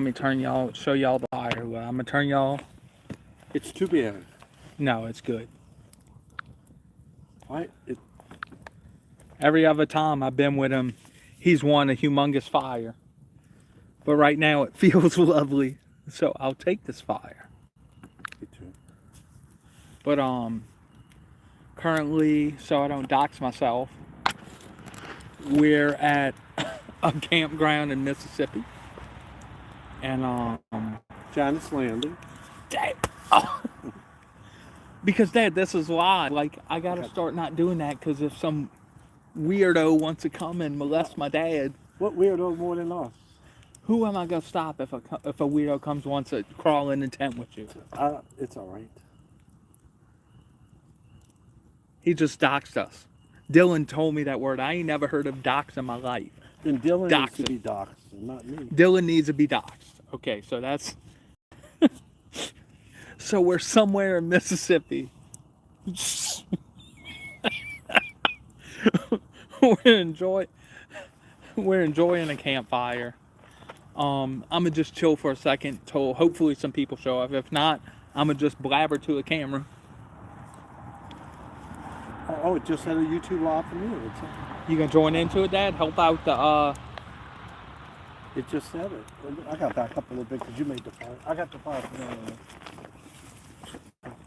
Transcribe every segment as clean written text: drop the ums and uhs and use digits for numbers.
me show y'all the fire. Well, I'm gonna turn y'all. It's too bad. No, it's good. Right? Every other time I've been with him, he's won a humongous fire. But right now it feels lovely, so I'll take this fire. Me too. But currently, so I don't dox myself, we're at a campground in Mississippi, and Janice Landing. Dad, oh, because Dad, this is why. Like, I gotta start not doing that because if some weirdo wants to come and molest my dad, What weirdo more than us? who am I gonna stop if a weirdo comes wants to crawl in the tent with you? It's all right. He just doxed us. Dylan told me that word. I ain't never heard of dox in my life. Then Dylan needs to Doxing. be doxed, not me. Dylan needs to be doxed. Okay, so that's. So we're somewhere in Mississippi. we're enjoying a campfire. I'm gonna just chill for a second till hopefully some people show up. If not, I'm gonna just blabber to a camera. Oh, it just had a YouTube live for me. You gonna join into it, Dad? Help out the It just said it. I got back up a little bit because you made the fire. I got the fire from there.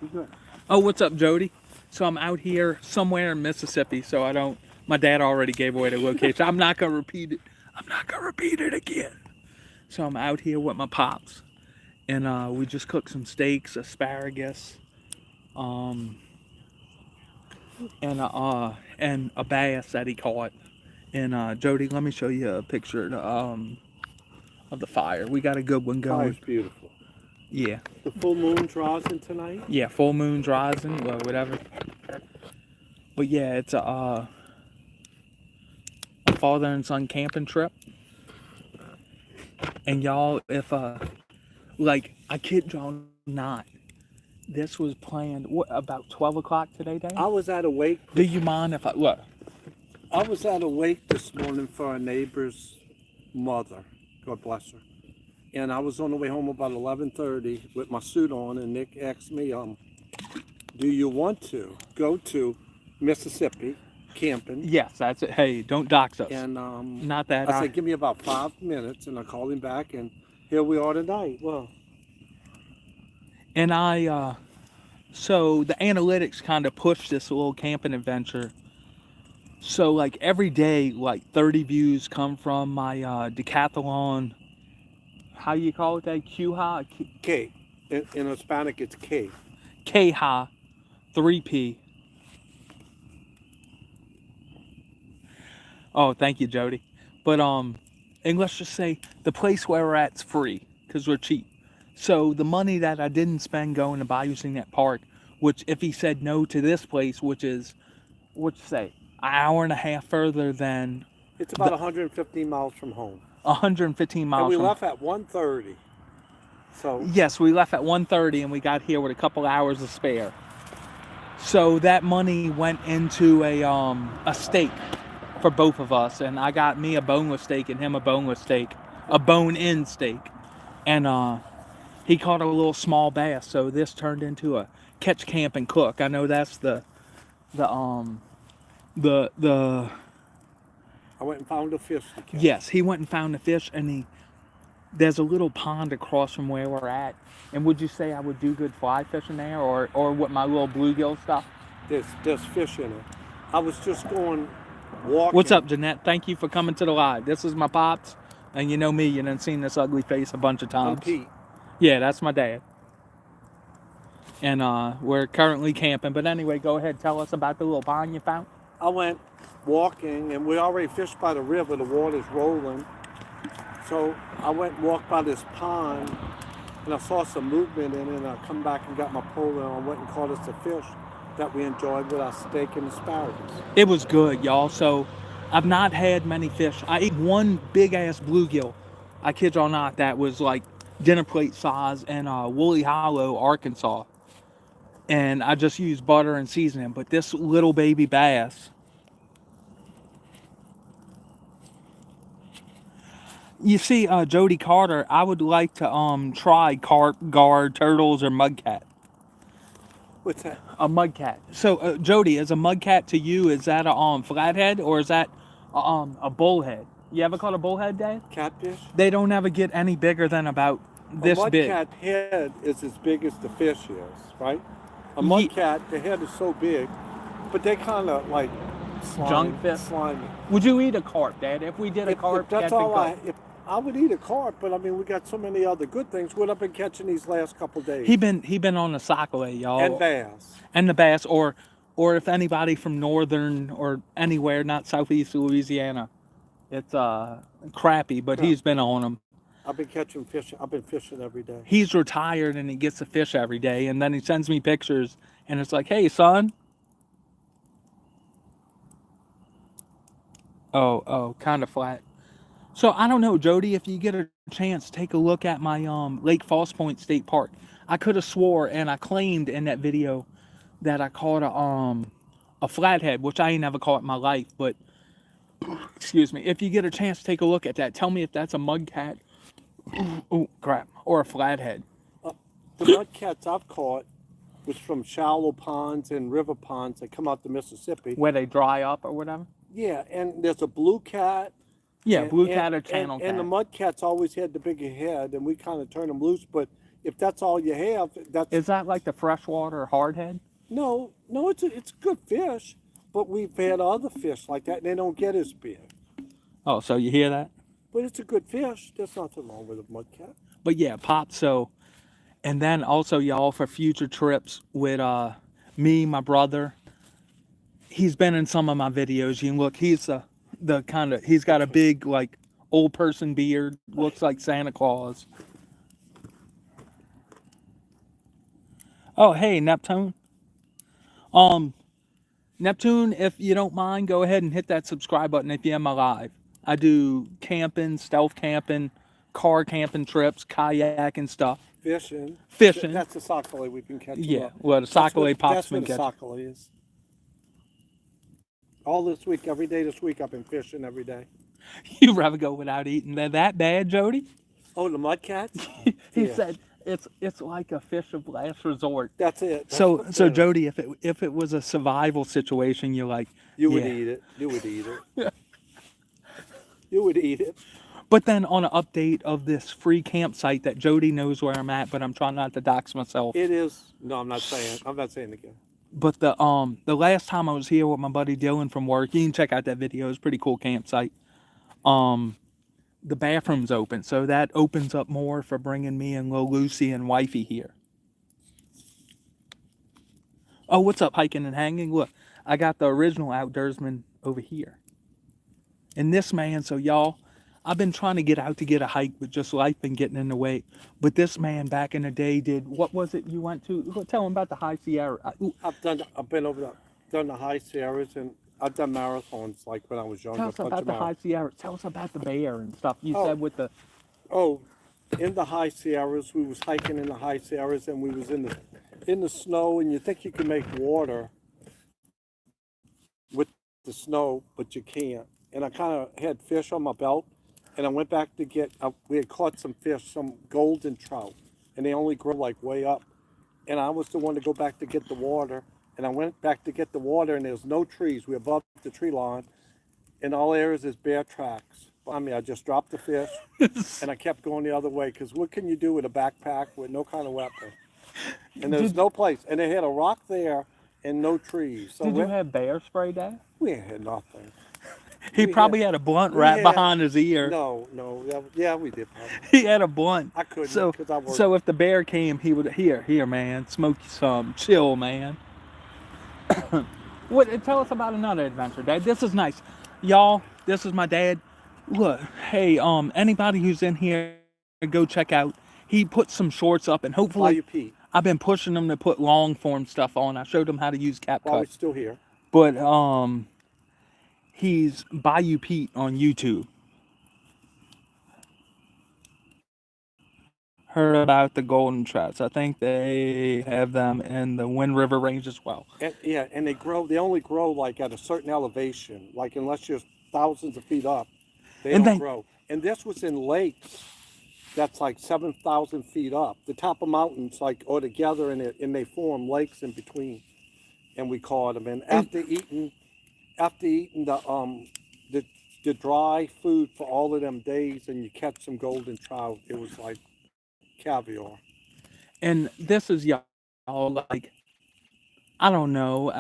You good? Oh, what's up, Jody? So I'm out here somewhere in Mississippi, so I don't. My dad already gave away the location. I'm not gonna repeat it. I'm not gonna repeat it again. So I'm out here with my pops, and we just cooked some steaks, asparagus, and a bass that he caught. And Jody, let me show you a picture of the fire. We got a good one going. Fire's beautiful. Yeah. The full moon's rising tonight. Yeah, full moon's rising, well, whatever. But yeah, it's a father and son camping trip. And y'all, if like, I kid y'all not, this was planned about 12 o'clock today, Dad? I was at a wake. Do you mind if what? I was at a wake this morning for a neighbor's mother. God bless her. And I was on the way home about 11:30 with my suit on, and Nick asked me, do you want to go to Mississippi camping? Yes, that's it. Hey, don't dox us. And not that I said, give me about 5 minutes, and I called him back, and here we are tonight. Well, and so the analytics kind of pushed this little camping adventure. So like every day, like 30 views come from my decathlon. How you call it that? Q-Ha? K. In Hispanic, it's K. K-Ha 3P. Oh, thank you, Jody. But and let's just say the place where we're at's free because we're cheap. So the money that I didn't spend going to Bayou that Park, which if he said no to this place, which is, what'd you say, an hour and a half further than. It's about 115 miles from home. 115 miles. And we from, left at 1:30. So yes, we left at 1:30 and we got here with a couple hours to spare. So that money went into a steak for both of us, and I got me a boneless steak and him a boneless steak, a bone-in steak, and he caught a little small bass. So this turned into a catch, camp, and cook. I know that's the. I went and found a fish to catch. Yes, he went and found the fish, and there's a little pond across from where we're at. And would you say I would do good fly fishing there, or with my little bluegill stuff? There's fish in it. I was just going walking. What's up, Jeanette? Thank you for coming to the live. This is my pops, and you know me. You done seen this ugly face a bunch of times. I'm Pete. Yeah, that's my dad. And we're currently camping. But anyway, go ahead. Tell us about the little pond you found. I went walking, and we already fished by the river. The water's rolling. So I went and walked by this pond, and I saw some movement in it, and I come back and got my pole, and I went and caught us a fish that we enjoyed with our steak and asparagus. It was good, y'all. So I've not had many fish. I ate one big-ass bluegill. I kid y'all not. That was like dinner plate size in Woolly Hollow, Arkansas. And I just used butter and seasoning. But this little baby bass, You see, Jody Carter, I would like to try carp, gar, turtles, or mudcat. What's that? A mudcat. So, Jody, is a mudcat to you? Is that a flathead or is that a bullhead? You ever caught a bullhead, Dad? Catfish? They don't ever get any bigger than about A this big. mudcat head is as big as the fish is, right? A Ye- mudcat, the head is so big, but they kind of like Junk fish? slimy. Would you eat a carp, Dad? If we did a carp, If that's catch and all carp. if I would eat a carp, but I mean, we got so many other good things. What I've been catching these last couple days. He been on the sockeye, y'all. And bass. And the bass, or if anybody from northern or anywhere, not southeast Louisiana, it's crappy, but Yeah. he's been on them. I've been catching fish. I've been fishing every day. He's retired and he gets to fish every day, and then he sends me pictures, and it's like, hey, son. Oh, kind of flat. So I don't know, Jody. If you get a chance, take a look at my Lake Falls Point State Park. I could have swore and I claimed in that video that I caught a flathead, which I ain't never caught in my life. But excuse me, if you get a chance, take a look at that. Tell me if that's a mudcat. Oh crap, or a flathead. The mudcats I've caught was from shallow ponds and river ponds that come out the Mississippi. Where they dry up or whatever. Yeah, and there's a blue cat. Yeah, and- blue and- cat or channel and, cat. And the mudcats always had the bigger head, and we kind of turn them loose. But if that's all you have, that's Is that like the freshwater hardhead? no, it's a good fish. But we've had other fish like that, and they don't get as big. Oh, so you hear that? But it's a good fish. There's nothing wrong with a mudcat. But yeah, pop. So, and then also y'all for future trips with me, my brother. He's been in some of my videos. You can look. He's the kind of, he's got a big like old person beard. Looks like Santa Claus. Oh, hey, Neptune. Neptune, if you don't mind, go ahead and hit that subscribe button if you're in my live. I do camping, stealth camping, car camping trips, kayaking stuff. Fishing. Fishing. That's the sockeye we've been catching. Yeah, up. well, the sockeye pops That's been what the catching. sockeye is. All this week, every day this week, I've been fishing every day. You rather go without eating than that bad, Jody? Oh, the mudcats? He Yeah. said it's like a fish of last resort. That's it. That's So what it is. Jody, if it was a survival situation, you're like, You would yeah. eat it. You would eat it. You would eat it. But then on an update of this free campsite that Jody knows where I'm at, but I'm trying not to dox myself. It is. No, I'm not saying. I'm not saying again. But the last time I was here with my buddy Dylan from work, you can check out that video. It's a pretty cool campsite. The bathroom's open, so that opens up more for bringing me and Lil Lucy and wifey here. Oh, what's up, hiking and hanging? Look, I got the original outdoorsman over here. And this man, so y'all, I've been trying to get out to get a hike, but just life been getting in the way. But this man back in the day did, what was it you went to? Tell him about the High Sierra. I've been over the, done the high Sierras, and I've done marathons like when I was younger. Tell us about the High Sierra. Tell us about the bear and stuff. You Oh. said with the, Oh, in the high Sierras, we was hiking in the high Sierras, and we was in the snow, and you think you can make water with the snow, but you can't. And I kind of had fish on my belt, and I went back to get. We had caught some fish, some golden trout, and they only grow like way up. And I was the one to go back to get the water, and I went back to get the water, and there's no trees. We're above the tree line, and all areas is bare tracks. I mean, I just dropped the fish, and I kept going the other way, because what can you do with a backpack with no kind of weapon? And there's no place. And they had a rock there and no trees. So did you have bear spray, Dad? we had nothing. He We probably had a blunt right had- behind his ear. No, yeah, we did probably. He had a blunt. I couldn't, So, 'cause I worked. so if the bear came, he would, here, man, smoke you some, chill, man. Tell us about another adventure, Dad. This is nice. Y'all, this is my dad. Look, hey, anybody who's in here, go check out. He put some shorts up, and While hopefully, you Pete, I've been pushing him to put long form stuff on. I showed him how to use while we're CapCut. still here. But he's Bayou Pete on YouTube. Heard about the golden trouts. I think they have them in the Wind River Range as well. And, yeah, and they only grow like at a certain elevation. Like unless you're thousands of feet up, they And don't they- grow. And this was in lakes that's like 7,000 feet up. The top of mountains like all together and they form lakes in between. And we caught them. And after eating the dry food for all of them days, and you catch some golden trout, it was like caviar. And this is y'all like I don't know.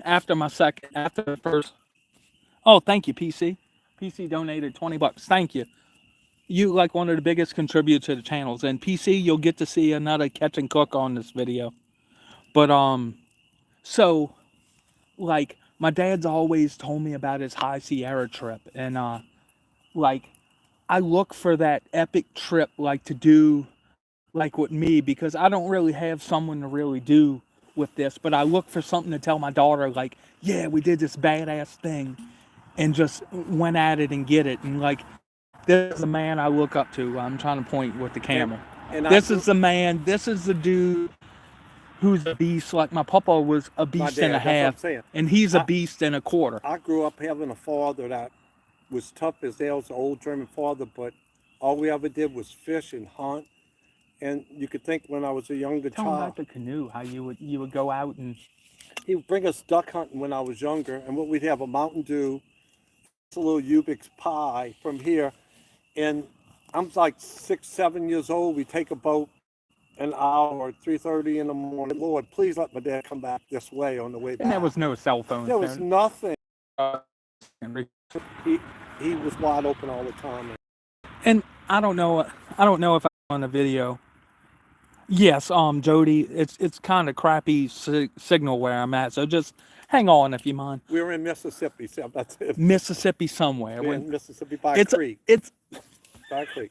After the first. Oh, thank you, PC. PC donated $20. Thank you. You like one of the biggest contributors to the channels, and PC, you'll get to see another catch and cook on this video. But so like my dad's always told me about his High Sierra trip, and like I look for that epic trip like to do like with me because I don't really have someone to really do with this, but I look for something to tell my daughter like, yeah, we did this badass thing and just went at it and get it. And like this is the man I look up to. I'm trying to point with the camera. And This is the man, this is the dude who's a beast. Like my papa was a my beast dad, and a that's what I'm half, saying. and he's a I, beast and a quarter. I grew up having a father that was tough as nails, an old German father, but all we ever did was fish and hunt. And you could think when I was a younger Tell him child, about the canoe, how you would go out and he would bring us duck hunting when I was younger, and what we'd have a Mountain Dew, a little Ubix pie from here, and I'm like 6, 7 years old. We take a boat an hour, 3:30 in the morning. Lord, please let my dad come back this way on the way back. and there was no cell phones. There was nothing. And He was wide open all the time. I don't know if I'm on the video. Yes, Jody, it's kind of crappy signal where I'm at, so just hang on if you mind. We were in Mississippi, so that's it. Mississippi somewhere. We're in Mississippi by a creek. It's By a creek.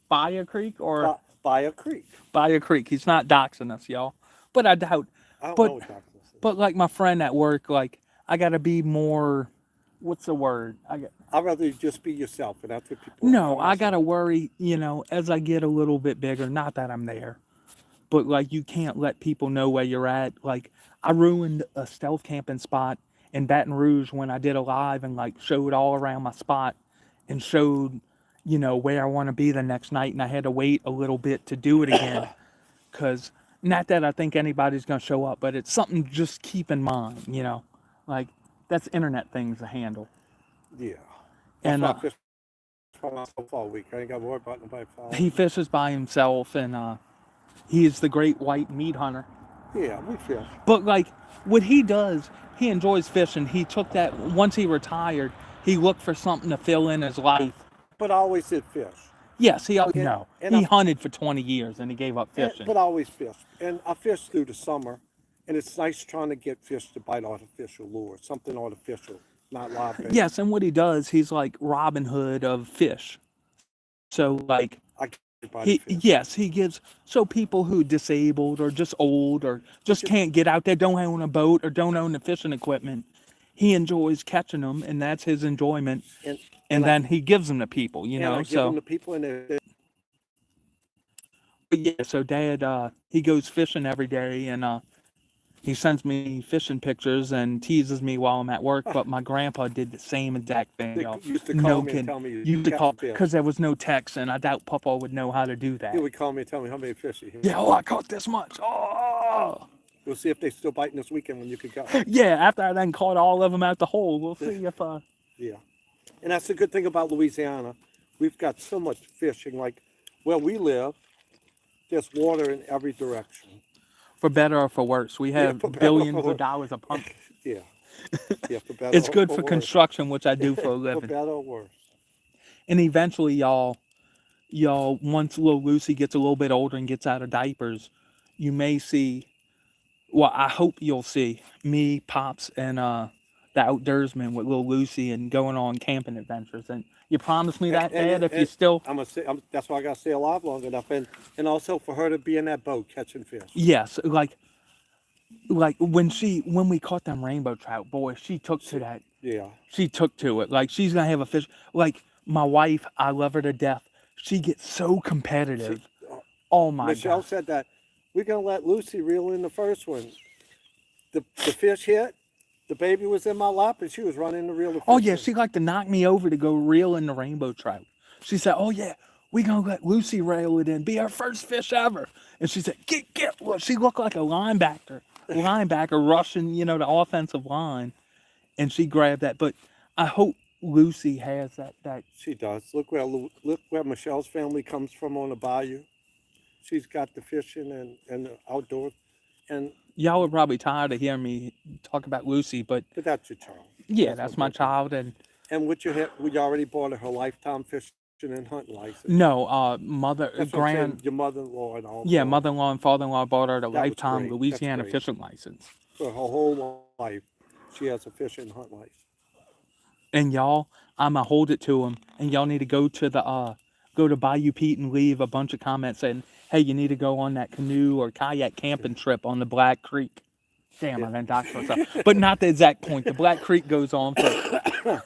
by a creek or By a creek. by a creek. He's not doxing us, y'all. But I doubt. I don't But know what Texas is. but like my friend at work, like I gotta be more. What's the word? I'd rather you just be yourself, and that's what people. No, I gotta worry. As I get a little bit bigger. Not that I'm there, but like you can't let people know where you're at. Like I ruined a stealth camping spot in Baton Rouge when I did a live and like showed all around my spot and showed, where I want to be the next night, and I had to wait a little bit to do it again, cause not that I think anybody's gonna show up, but it's something to just keep in mind. Like that's internet things to handle. Yeah. And That's why I fish by myself all week. I ain't got to worry about nobody following. he fishes by himself, and he is the great white meat hunter. Yeah, we fish. But like what he does, he enjoys fishing. He took that once he retired. He looked for something to fill in his life. But I always did fish. Yes, he and hunted for 20 years and he gave up fishing. But I always fish. And I fish through the summer. And it's nice trying to get fish to bite artificial lure, something artificial, not live bait. Yes, and what he does, he's like Robin Hood of fish. So like I can't bite fish. yes, he gives so people who disabled or just old or just can't get out there, don't own a boat or don't own the fishing equipment. He enjoys catching them, and that's his enjoyment. And then he gives them to people, and I give them to people, and But yeah, so Dad, he goes fishing every day, and he sends me fishing pictures and teases me while I'm at work. But my grandpa did the same exact thing, y'all. They used to call me and tell me Used to call because there was no text, and I doubt Papa would know how to do that. He would call me and tell me how many fish he had. Yeah, I caught this much. Oh. We'll see if they're still biting this weekend when you could go. Yeah, after I then caught all of them out the hole, we'll see if. Yeah, and that's the good thing about Louisiana. We've got so much fishing. Like where we live, there's water in every direction. For better or for worse, we have billions of dollars a pump. Yeah, for better. It's good for construction, which I do for a living. For better or worse. And eventually, y'all, once little Lucy gets a little bit older and gets out of diapers, you may see. Well, I hope you'll see me, Pops, and the outdoorsman with little Lucy and going on camping adventures. And you promise me that, Dad, if you still. That's why I gotta stay alive long enough, and also for her to be in that boat catching fish. Yes, like when we caught them rainbow trout, boy, she took to that. Yeah. She took to it. Like she's gonna have a fish. Like my wife, I love her to death. She gets so competitive. Oh my God. Michelle said that we're gonna let Lucy reel in the first one. The fish hit. The baby was in my lap and she was running to reel the fish. Oh yeah, in. she liked to knock me over to go reel in the rainbow trout. She said, "Oh yeah, we gonna let Lucy rail it in, be our first fish ever." And she said, "Get." Look, she looked like a linebacker rushing, the offensive line, and she grabbed that. But I hope Lucy has that. She does. Look where Michelle's family comes from on the bayou. She's got the fishing and the outdoors, and Y'all are probably tired of hearing me talk about Lucy, but that's your child. yeah, that's my birthday. child. And And we already bought her lifetime fishing and hunting license. no, That's what I'm saying. Your mother-in-law and all. yeah, mother-in-law and father-in-law bought her the That was lifetime great. Louisiana That's great. fishing license. For her whole life, she has a fishing and hunt license. And y'all, I'ma hold it to them. And y'all need to go to Bayou Pete and leave a bunch of comments saying, "Hey, you need to go on that canoe or kayak camping trip on the Black Creek." Damn, I done doxed myself. But not the exact point. The Black Creek goes on for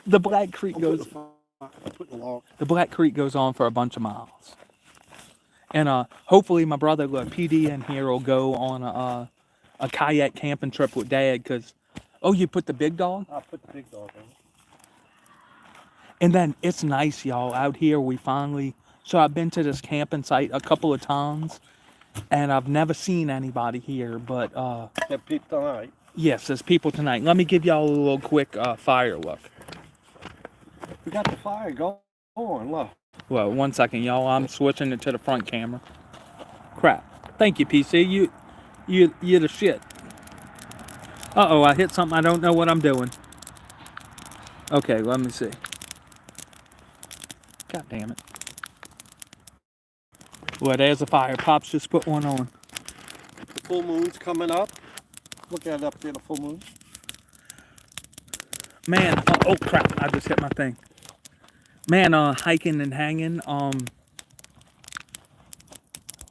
the Black Creek goes. The Black Creek goes on for a bunch of miles. And hopefully my brother, PD in here, will go on a kayak camping trip with Dad. Cause, oh, you put the big dog? I put the big dog on. And then it's nice, y'all. Out here, so I've been to this camping site a couple of times, and I've never seen anybody here. But There people tonight. yes, there's people tonight. Let me give y'all a little quick fire look. We got the fire going. Look. Well, 1 second, y'all. I'm switching it to the front camera. Crap. Thank you, PC. You're the shit. Uh-oh, I hit something. I don't know what I'm doing. Okay, let me see. God damn it. Well, there's a fire. Pops just put one on. The full moon's coming up. Look at it up there, the full moon. Man, oh crap, I just hit my thing. Man, hiking and hanging,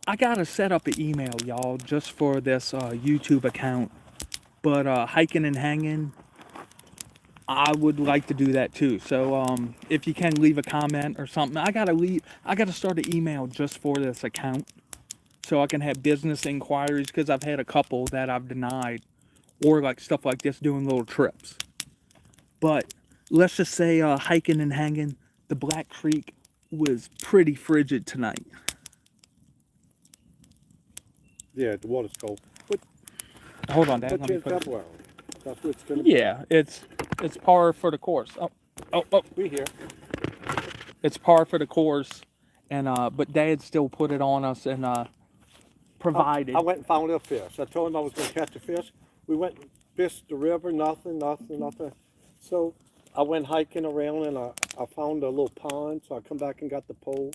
I gotta set up an email, y'all, just for this YouTube account. But hiking and hanging, I would like to do that too. So if you can leave a comment or something, I gotta start an email just for this account, so I can have business inquiries, because I've had a couple that I've denied, or like stuff like this, doing little trips. But let's just say hiking and hanging, the Black Creek was pretty frigid tonight. Yeah, the water's cold. Hold on, Dad. But Let me in put it. February. That's what it's going to be. Yeah, it's par for the course. Oh, We here. it's par for the course, and but Dad still put it on us and provided. I went and found a fish. I told him I was going to catch a fish. We went and fished the river, nothing. So I went hiking around and I found a little pond. So I come back and got the pole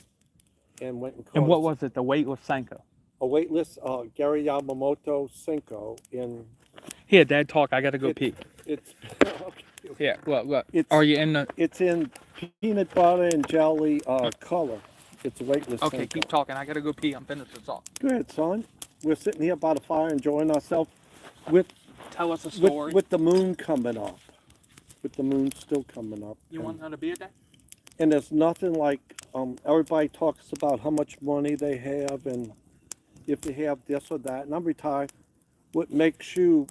and went and caught And what was it? The weightless Senko. a weightless Gary Yamamoto Senko in. Here, Dad, talk. I gotta go pee. It's okay. Yeah, look. It's, Are you in the? It's in peanut butter and jelly color. It's a weightless. Okay, Senko. keep talking. I gotta go pee. I'm finished this off. Go ahead, son. We're sitting here by the fire enjoying ourselves with Tell us a story. with the moon coming up. With the moon still coming up. You want another beer, Dad? And there's nothing like everybody talks about how much money they have and if they have this or that. And I'm retired. What makes you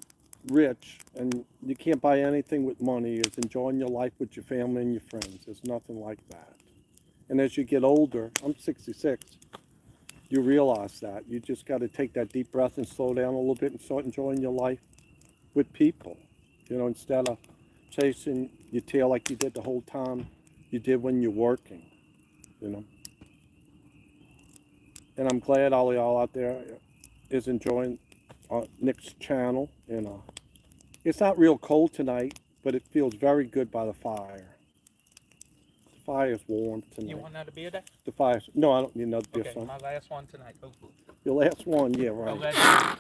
rich and you can't buy anything with money is enjoying your life with your family and your friends. There's nothing like that. And as you get older, I'm 66, you realize that. You just got to take that deep breath and slow down a little bit and start enjoying your life with people, instead of chasing your tail like you did the whole time you did when you're working, And I'm glad all y'all out there is enjoying Nick's channel. It's not real cold tonight, but it feels very good by the fire. The fire is warm tonight. You want another beer, Dad? The fire. No, I don't need another beer, Okay, son. my last one tonight, hopefully. Your last one, yeah, right.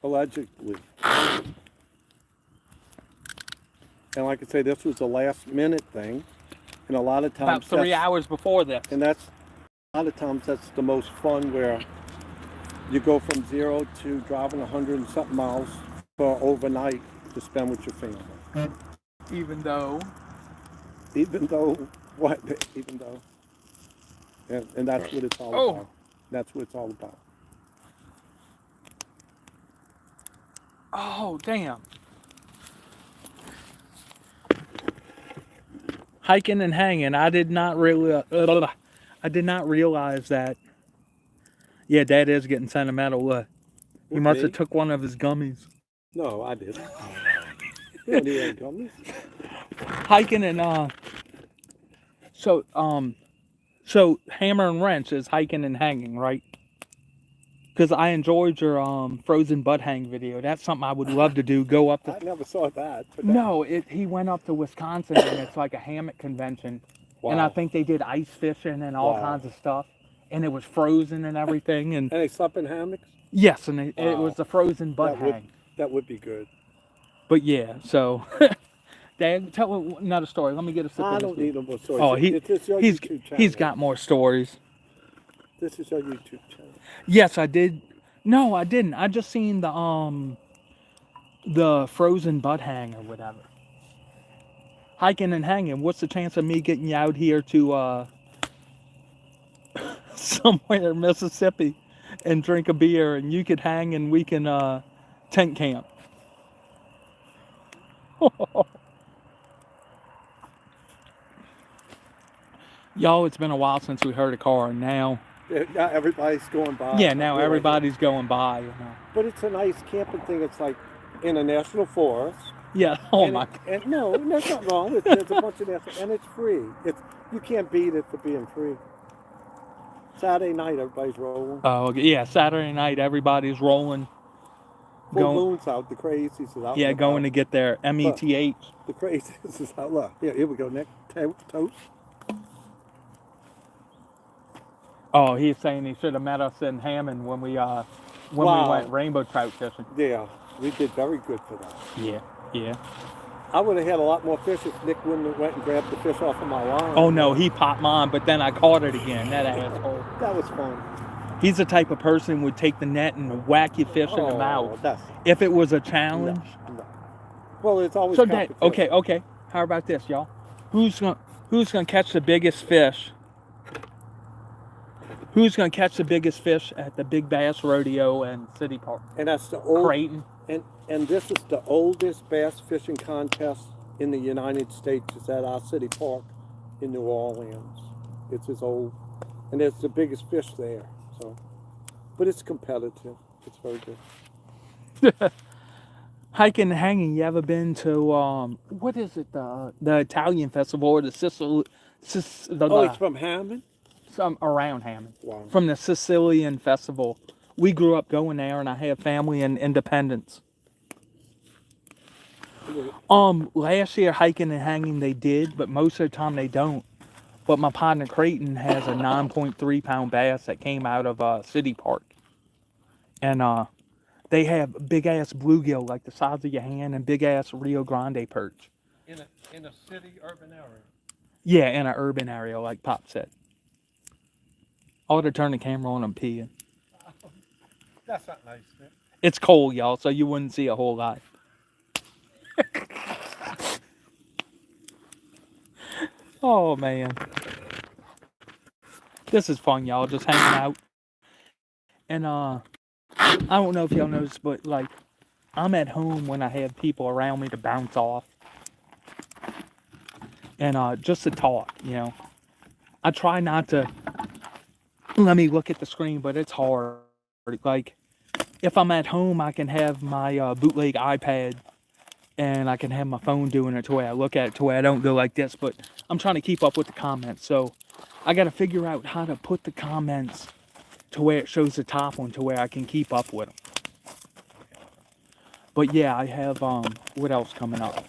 Allegedly. And like I say, this was a last minute thing. And a lot of times. About 3 hours before this. And a lot of times that's the most fun, where you go from 0 to driving 100 and something miles for overnight to spend with your family. Even though. What? Even though. And that's what it's all about. That's what it's all about. Oh, damn. hiking and hanging. I did not realize that. Yeah, Dad is getting sentimental. He With must have me? took one of his gummies. No, I didn't. You don't need any gummies. Hiking and so hammer and wrench is hiking and hanging, right? Because I enjoyed your frozen butt hang video. That's something I would love to do. Go up to. I never saw that. But No, he went up to Wisconsin and it's like a hammock convention, and I Wow. think they did ice fishing and all Wow. kinds of stuff, and it was frozen and everything. And And they slept in hammocks? yes, and it Wow. was the frozen butt hang. That would be good. But yeah, so Dad, tell another story. Let me get a sip I of don't this. need no more stories. Oh, This is your he's YouTube channel. he's got more stories. This is your YouTube channel. Yes, I did. No, I didn't. I just seen the frozen butt hang or whatever. Hiking and hanging. What's the chance of me getting you out here to somewhere in Mississippi and drink a beer, and you could hang and we can tent camp? Y'all, it's been a while since we heard a car, and now Now everybody's going by. yeah, now You're everybody's going by. You know. Right. But it's a nice camping thing. It's like in a national forest. Yeah. Oh and my. And no, that's not wrong. There's a bunch of national, and it's free. You can't beat it for being free. Saturday night, everybody's rolling. Oh okay. Yeah. Saturday night, everybody's rolling. Full moon's out. The crazies is out. Yeah, going to get their METH. The crazies is out. Look, here we go. Next toast. Oh, he's saying he should have met us in Hammond when we went rainbow trout fishing. Yeah, we did very good for that. Yeah, yeah. I would have had a lot more fish if Nick wouldn't have went and grabbed the fish off of my line. Oh no, he popped mine, but then I caught it again. That asshole. That was fun. He's the type of person who would take the net and whack your fish in the mouth. If it was a challenge. No. Well, it's always so that, okay. How about this, y'all? Who's gonna catch the biggest fish? Who's gonna catch the biggest fish at the Big Bass Rodeo and City Park? And that's the old Creighton. And this is the oldest bass fishing contest in the United States. It's at our city park in New Orleans. It's as old, and there's the biggest fish there. So, but it's competitive. It's very good. Hiking and hanging. You ever been to what is it? The Italian festival or the Sicily? It's from Hammond. Some around Hammond. Wow. From the Sicilian festival. We grew up going there, and I have family in Independence. Last year hiking and hanging they did, but most of the time they don't. But my partner Creighton has a 9.3 pound bass that came out of City Park, and they have big ass bluegill like the size of your hand and big ass Rio Grande perch. In a city urban area. Yeah, in an urban area like Pop said. I ought to turn the camera on and peeing. That's not nice, man. It's cold, y'all, so you wouldn't see a whole lot. Oh man, this is fun, y'all. Just hanging out, and I don't know if y'all noticed, but like, I'm at home when I have people around me to bounce off, and just to talk. You know, I try not to. Let me look at the screen, but it's hard. Like, if I'm at home, I can have my bootleg iPad. And I can have my phone doing it to where I look at it to where I don't go like this, but I'm trying to keep up with the comments. So I got to figure out how to put the comments to where it shows the top one to where I can keep up with them. But yeah, I have, what else coming up?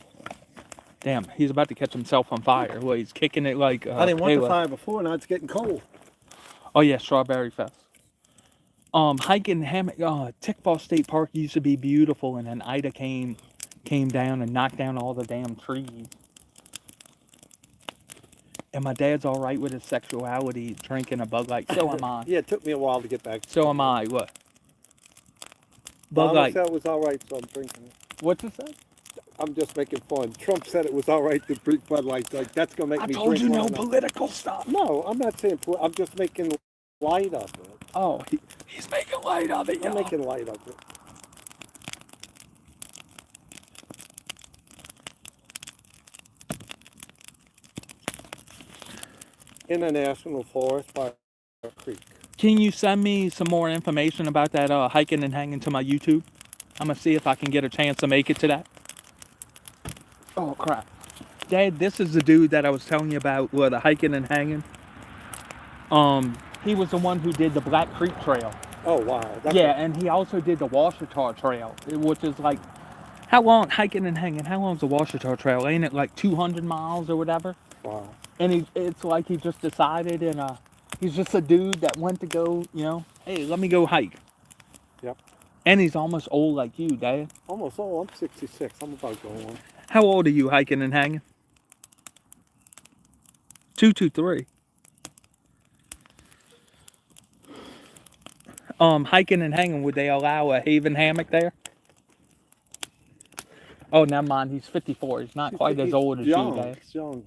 Damn, he's about to catch himself on fire. Well, he's kicking it like, I didn't want Halo. the fire before, now it's getting cold. Oh yeah, Strawberry Fest. Hiking hammock, Tickfaw State Park used to be beautiful, and then Ida came down and knocked down all the damn trees. And my dad's all right with his sexuality, drinking a Bud Light. So am I. Yeah, it took me a while to get back. So am I. What? Bud Obama Light. said it was all right, so I'm drinking it. What's it say? I'm just making fun. Trump said it was all right to drink Bud Light. Like, that's going to make me drink I told you no one. political stuff. No, I'm not saying, I'm just making light of it. Oh, he's making light of it, I'm y'all. making light of it. in a national forest by a creek. Can you send me some more information about that hiking and hanging to my YouTube? I'm gonna see if I can get a chance to make it to that. Oh crap. Dad, this is the dude that I was telling you about with the hiking and hanging. He was the one who did the Black Creek Trail. Oh wow. Yeah, and he also did the Washita Trail, which is like, how long, hiking and hanging, how long is the Washita Trail? Ain't it like 200 miles or whatever? Wow. And it's like he just decided, and he's just a dude that went to go, hey, let me go hike. Yep. And he's almost old like you, Dad. Almost. Oh, I'm 66. I'm about going. How old are you hiking and hanging? 223. Hiking and hanging, would they allow a Haven hammock there? Oh, never mind. He's 54. He's not quite as old as young, you, Dad. He's young.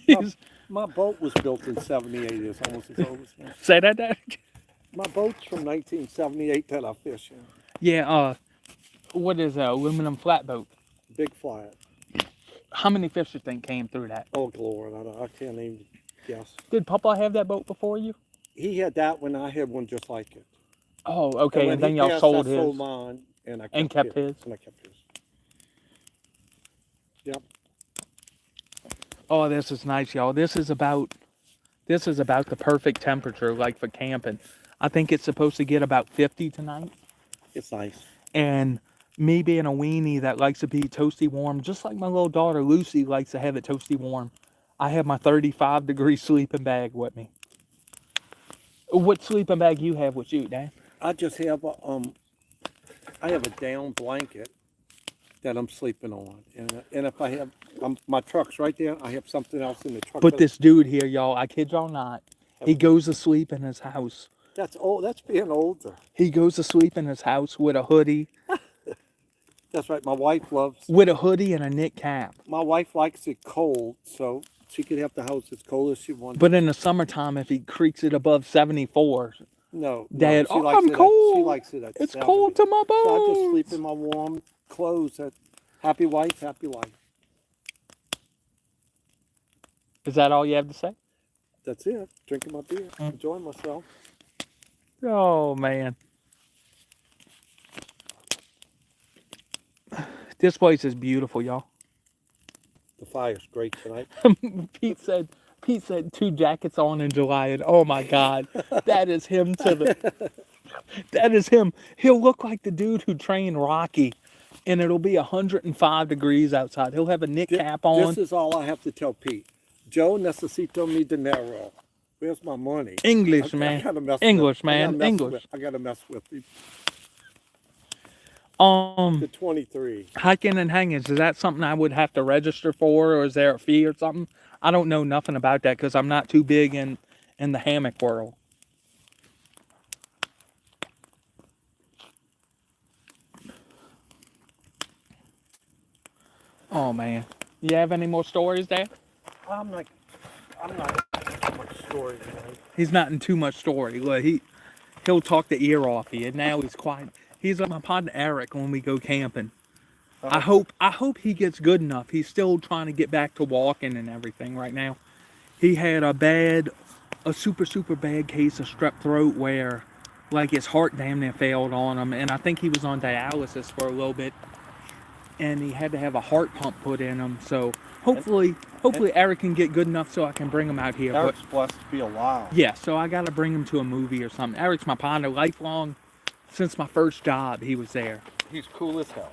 He's, My boat was built in 78. It's almost as old as me. say that, Dad? My boat's from 1978 that I fish in. Yeah, what is that, aluminum flatboat? Big flat. How many fish you think came through that? Oh, Lord. I can't even guess. Did Papa have that boat before you? He had that one. I had one just like it. Oh, okay, when and then he y'all passed, sold I his. sold mine, and I kept, And kept his? And I kept his. Yep. Oh, this is nice, y'all. This is about the perfect temperature, like for camping. I think it's supposed to get about 50 tonight. It's nice. And me being a weenie that likes to be toasty warm, just like my little daughter Lucy likes to have it toasty warm, I have my 35-degree sleeping bag with me. What sleeping bag you have with you, Dan? I just have I have a down blanket that I'm sleeping on, and if I have my truck's right there, I have something else in the truck. But this dude here, y'all, I kid y'all not, he goes to sleep in his house. That's old. That's being older. He goes to sleep in his house with a hoodie. That's right. My wife loves. With a hoodie and a knit cap. My wife likes it cold, so she could have the house as cold as she wants. But in the summertime, if he creaks it above 74, no, Dad, she likes I'm it cold. She likes it at It's 70. cold to my bones. So I just sleep in my warm clothes. Happy wife, happy life. Is that all you have to say? That's it. Drinking my beer, enjoying myself. Oh, man. This place is beautiful, y'all. The fire's great tonight. Pete said 2 jackets on in July, and oh my God, that is him that is him. He'll look like the dude who trained Rocky, and it'll be 105 degrees outside. He'll have a knit cap on. This is all I have to tell Pete. Joe, necesito mi dinero. Where's my money? English, man. English, man. English. I gotta mess with you. The 23. Hiking and hanging, is that something I would have to register for, or is there a fee or something? I don't know nothing about that because I'm not too big in the hammock world. Oh man, you have any more stories, Dad? I'm not too much story tonight. He's not in too much story. Look, he'll talk the ear off you, and now he's quiet. He's like my partner Eric when we go camping. I hope he gets good enough. He's still trying to get back to walking and everything right now. He had a super bad case of strep throat where like his heart damn near failed on him, and I think he was on dialysis for a little bit, and he had to have a heart pump put in him. So hopefully Eric can get good enough so I can bring him out here. Eric's blessed to be alive. Yeah, so I got to bring him to a movie or something. Eric's my partner, lifelong. Since my first job, he was there. He's cool as hell.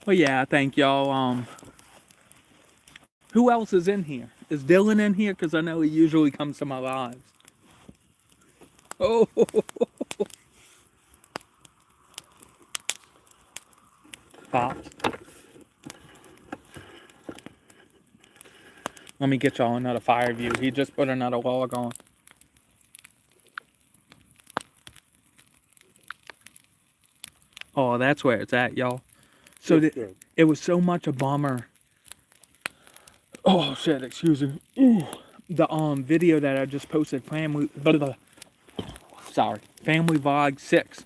Well, yeah, thank y'all. Who else is in here? Is Dylan in here? Because I know he usually comes to my lives. Oh. Pops. Let me get y'all another fire view. He just put another log on. Oh, that's where it's at, y'all. So it was so much a bummer. Oh shit, excuse me. Ooh, the video that I just posted, family vlog 6.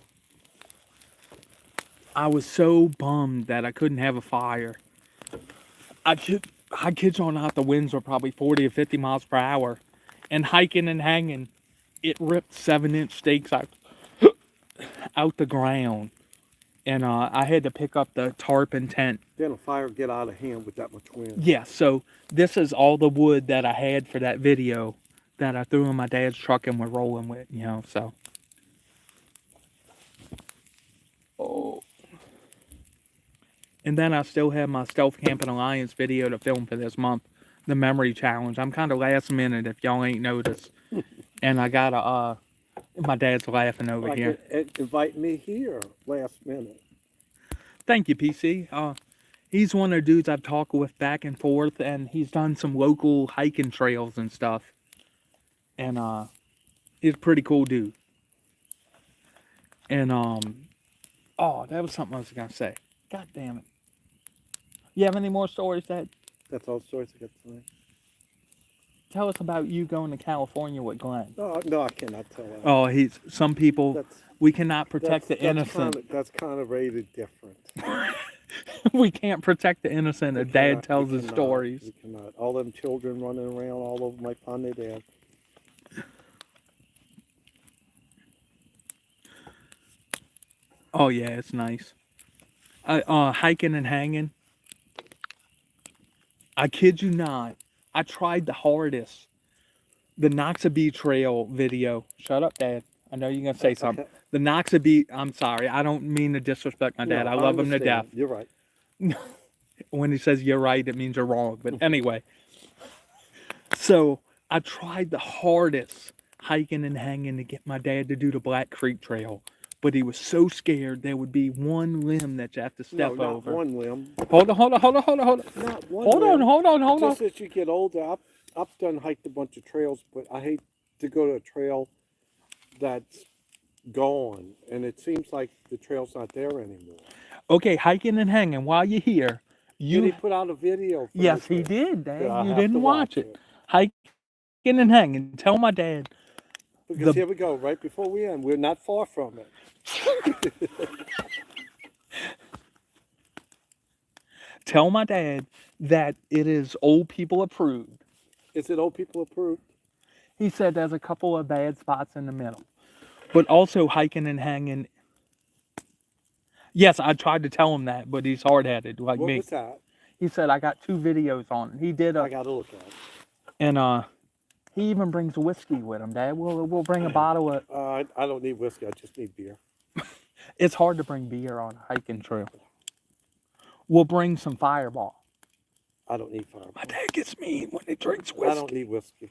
I was so bummed that I couldn't have a fire. I kid you not, the winds were probably 40 or 50 miles per hour, and hiking and hanging, it ripped 7-inch stakes out the ground, and I had to pick up the tarp and tent. Then a fire get out of hand with that much wind. Yeah, so this is all the wood that I had for that video that I threw in my dad's truck and we're rolling with, you know, so. Oh. And then I still have my Stealth Camping Alliance video to film for this month, the memory challenge. I'm kind of last minute if y'all ain't noticed. And I got my dad's laughing over here. Invite me here last minute. Thank you, PC. He's one of the dudes I've talked with back and forth, and he's done some local hiking trails and stuff. And he's a pretty cool dude. And oh, that was something I was gonna say. God damn it. You have any more stories, Dad? That's all the stories I got tonight. Tell us about you going to California with Glenn. No, I cannot tell that. Oh, some people, we cannot protect the innocent. That's kind of rated different. We can't protect the innocent if Dad tells his stories. We cannot. All them children running around all over my on their dad. Oh yeah, it's nice. Hiking and hanging. I kid you not. I tried the hardest. The Noxabee Trail video. Shut up, Dad. I know you're going to say something. Okay. The Noxabee, I'm sorry. I don't mean to disrespect my dad. I love him to death. You're right. When he says you're right, it means you're wrong. But anyway. So I tried the hardest hiking and hanging to get my dad to do the Black Creek Trail. But he was so scared there would be one limb that you have to step over. Not one limb. Hold on. Not one hold on. Just as you get older, I've done hiked a bunch of trails, but I hate to go to a trail that's gone, and it seems like the trail's not there anymore. Okay, hiking and hanging. While you're here, Did he put out a video? Yes, he did, Dad. You didn't watch it. Hiking and hanging. Tell my dad. Because here we go. Right before we end, we're not far from it. Tell my dad that it is old people approved. Is it old people approved? He said there's a couple of bad spots in the middle. But also hiking and hanging. Yes, I tried to tell him that, but he's hard-headed like me. What was that? He said I got 2 videos on it. He did I got to look at it. And he even brings whiskey with him, Dad. We'll bring a bottle of... I don't need whiskey. I just need beer. It's hard to bring beer on a hiking trail. We'll bring some Fireball. I don't need Fireball. My dad gets mean when he drinks whiskey. I don't need whiskey.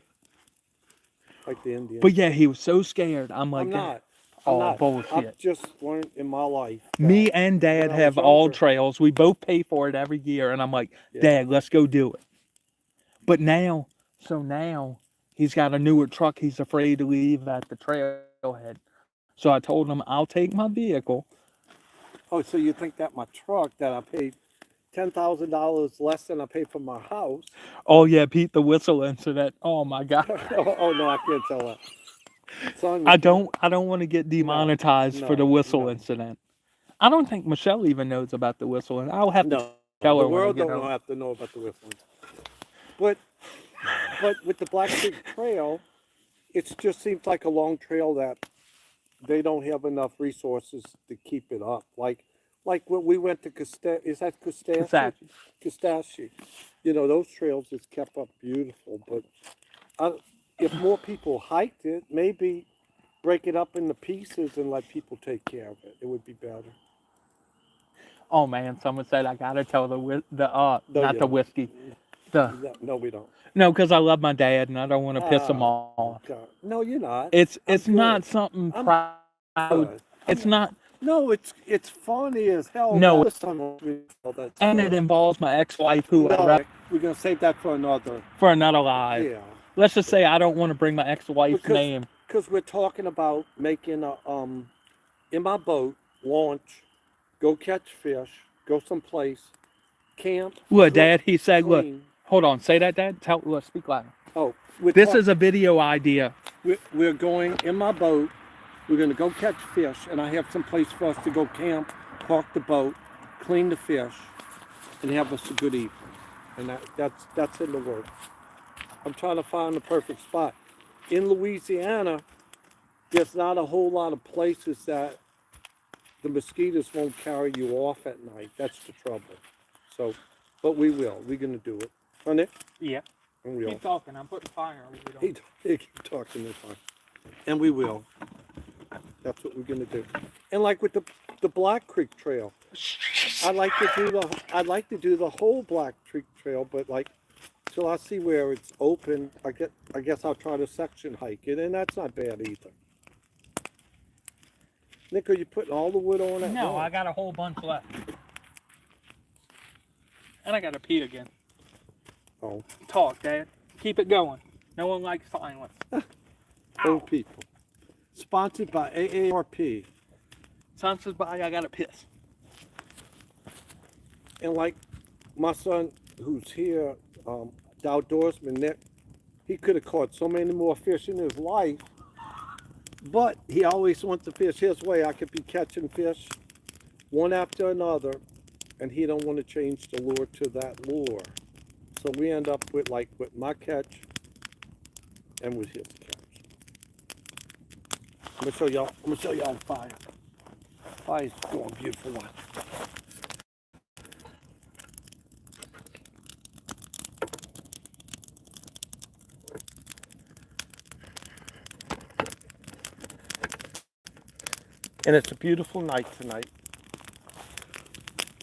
Like the Indians. But yeah, he was so scared. I'm like, I'm not. Bullshit. I've just learned in my life. Me and Dad have all trails. We both pay for it every year. And I'm like, Dad, let's go do it. But now, he's got a newer truck he's afraid to leave at the trailhead. So I told him I'll take my vehicle. Oh, so you think that my truck that I paid $10,000 less than I paid for my house? Oh yeah, Pete, the whistle incident. Oh my God. oh no, I can't tell that. I don't want to get demonetized for the whistle incident. I don't think Michelle even knows about the whistle, and I'll have to tell her. The world don't have to know about the whistle. But with the Black Creek Trail, it just seems like a long trail that they don't have enough resources to keep it up. Like when we went to Kustashi. You know, those trails is kept up beautiful. But if more people hiked it, maybe break it up into pieces and let people take care of it. It would be better. Oh man, someone said I gotta tell the whiskey. No, we don't. No, because I love my dad and I don't want to piss him off. God. No, you're not. It's not something proud. It's not. No, it's funny as hell. No, and it involves my ex-wife who we're gonna save that for another live. Yeah. Let's just say I don't want to bring my ex-wife's name. Because we're talking about making a in my boat, launch, go catch fish, go someplace, camp. Look, Dad, he said, clean. Look, hold on, say that, Dad. Speak louder. Oh, This is a video idea. we're going in my boat. We're going to go catch fish, and I have some place for us to go camp, park the boat, clean the fish, and have us a good evening. And that's in the works. I'm trying to find the perfect spot. In Louisiana, there's not a whole lot of places that the mosquitoes won't carry you off at night. That's the trouble. So, but we will. We're going to do it. Honey? Yeah. And we will. Keep talking. I'm putting fire on you. He keep talking this time. And we will. That's what we're going to do. And like with the Black Creek Trail, I'd like to do the whole Black Creek Trail, but like till I see where it's open, I guess I'll try to section hike it, and that's not bad either. Nick, are you putting all the wood on it? No, I got a whole bunch left. And I got to pee again. Oh. Talk, Dad. Keep it going. No one likes silence. Old people. Sponsored by AARP. Son says bye, I got to piss. And like my son, who's here, the outdoorsman, Nick, he could have caught so many more fish in his life, but he always wants to fish his way. I could be catching fish one after another, and he don't want to change the lure to that lure. So we end up with my catch and with his catch. I'm gonna show y'all the fire. Fire's going beautiful. Watch. And it's a beautiful night tonight.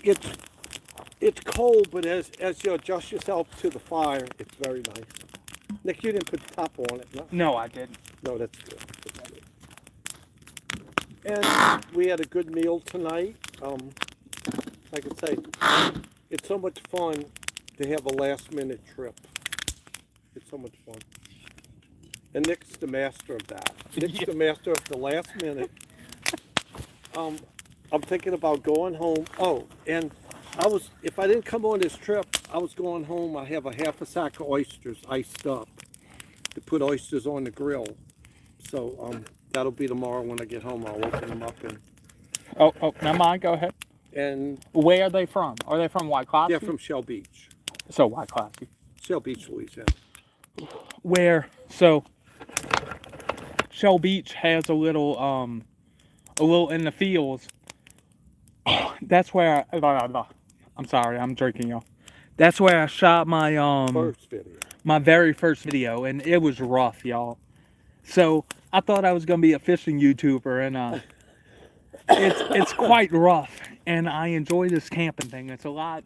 It's cold, but as you adjust yourself to the fire, it's very nice. Nick, you didn't put the top on it, no? No, I didn't. No, that's good. And we had a good meal tonight. Like I say, it's so much fun to have a last-minute trip. It's so much fun. And Nick's the master of that. Nick's the master of the last minute. I'm thinking about going home. Oh, and if I didn't come on this trip, I was going home. I have a half a sack of oysters iced up to put oysters on the grill. So that'll be tomorrow when I get home. I'll open them up and. Oh, never mind. Go ahead. And where are they from? Are they from Waikiki? They're from Shell Beach. So Waikiki. Shell Beach, Louisiana. So Shell Beach has a little in the fields. That's where I'm sorry, I'm drinking, y'all. That's where I shot my first video. My very first video, and it was rough, y'all. So I thought I was gonna be a fishing YouTuber, and it's quite rough. And I enjoy this camping thing. It's a lot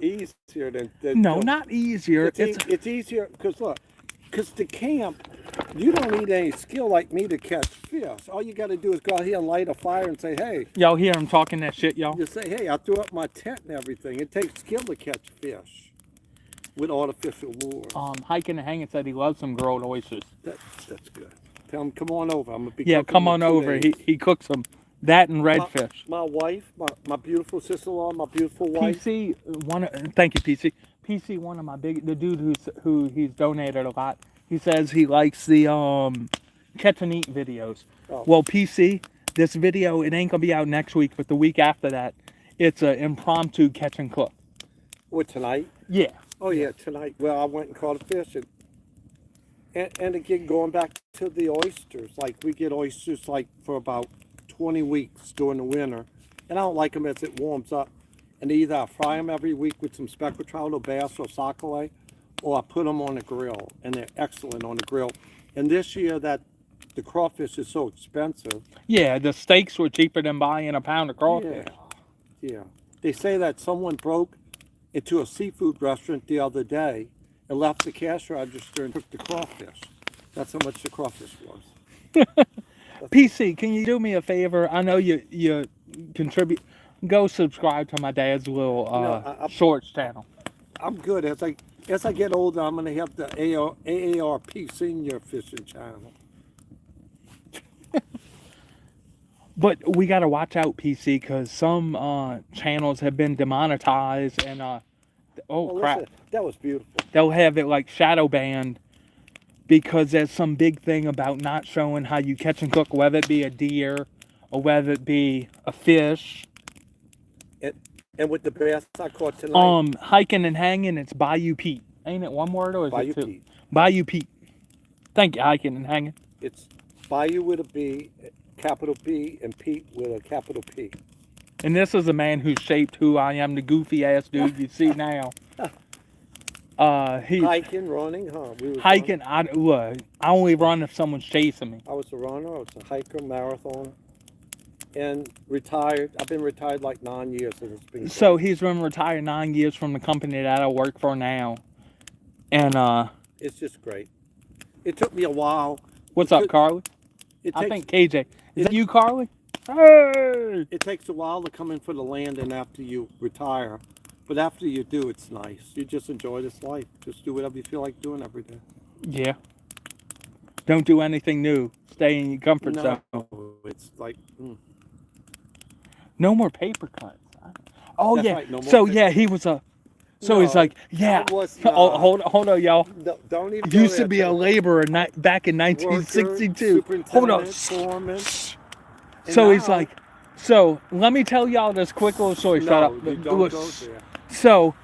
easier than no, not easier. It's easier because to camp, you don't need any skill like me to catch fish. All you got to do is go out here and light a fire and say, hey. Y'all hear him talking that shit, y'all? You say, hey, I threw up my tent and everything. It takes skill to catch fish with artificial lures. Hiking and Hanging said he loves some grilled oysters. That's good. Tell him, come on over. I'm gonna be come on over. He cooks them. That and redfish. My wife, my beautiful sister-in-law, my beautiful wife. PC, thank you, PC. PC, one of my the dude who he's donated a lot. He says he likes the catch and eat videos. Oh. Well, PC, this video, it ain't gonna be out next week, but the week after that, it's an impromptu catch and cook. What, tonight? Yeah. Oh yeah, tonight. Well, I went and caught a fish, and again, going back to the oysters, like we get oysters like for about 20 weeks during the winter, and I don't like them as it warms up. And either I fry them every week with some speckled trout or bass or sockeye, or I put them on the grill, and they're excellent on the grill. And this year that the crawfish is so expensive. Yeah, the steaks were cheaper than buying a pound of crawfish. Yeah. They say that someone broke into a seafood restaurant the other day and left the cash register and took the crawfish. That's how much the crawfish was. PC, can you do me a favor? I know you contribute. Go subscribe to my dad's little shorts channel. I'm good. As I get older, I'm going to have the AARP Senior Fishing Channel. But we got to watch out, PC, because some channels have been demonetized and crap. Listen, that was beautiful. They'll have it like shadow banned because there's some big thing about not showing how you catch and cook, whether it be a deer or whether it be a fish. And with the bass I caught tonight. Hiking and hanging, it's Bayou Pete. Ain't it one word or is Bayou it two? Pete. Bayou Pete. Thank you, hiking and hanging. It's Bayou with a B, capital B, and Pete with a capital P. And this is a man who's shaped who I am, the goofy ass dude you see now. He Hiking, running, huh? We was hiking. I only run if someone's chasing me. I was a runner. I was a hiker, marathoner, and retired. I've been retired like 9 years, and it's been So he's been retired 9 years from the company that I work for now, and it's just great. It took me a while. what's up, Carly? I think KJ. Is that you, Carly? Hey! It takes a while to come in for the land, and after you retire, but after you do, it's nice. You just enjoy this life. Just do whatever you feel like doing every day. Yeah. Don't do anything new. Stay in your comfort zone. It's like. No more paper cuts. Oh That's yeah. right, no more So paper yeah, he was a. So No, he's like, yeah. I was Oh, not. hold on, y'all. No, don't even. Used to be a laborer back in Worker, 1962. Hold on. superintendent, foreman. So he's now- like, so let me tell y'all this quick little story. Shut up. You don't Look, go there. so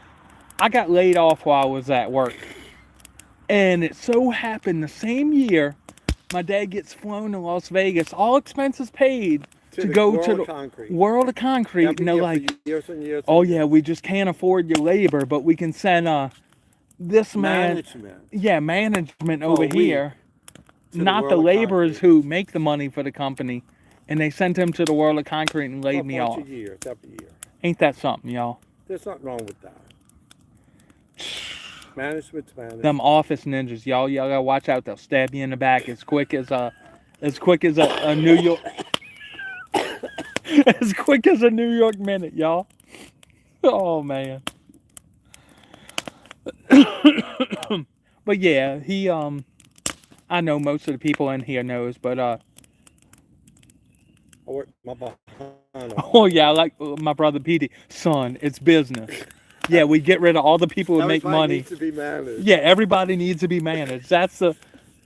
I got laid off while I was at work. And it so happened the same year, my dad gets flown to Las Vegas, all expenses paid, to go to the concrete. World of Concrete. Every And they're year like, for years and years. oh yeah, we just can't afford your labor, but we can send this man, Management. yeah, management over we, here, to the not World the of laborers Concrete. who make the money for the company. And they sent him to the World of Concrete and For laid a me bunch off. of years, every year. Ain't that something, y'all? There's nothing wrong with that. Management's management. Them office ninjas, y'all gotta watch out. They'll stab you in the back as quick as a New York, as quick as a New York minute, y'all. Oh man. But yeah, he I know most of the people in here knows, but I work my behind off. oh yeah, like my brother Petey, son, it's business. Yeah, we get rid of all the people who make Everybody money. needs to be managed. Yeah, everybody needs to be managed. That's the.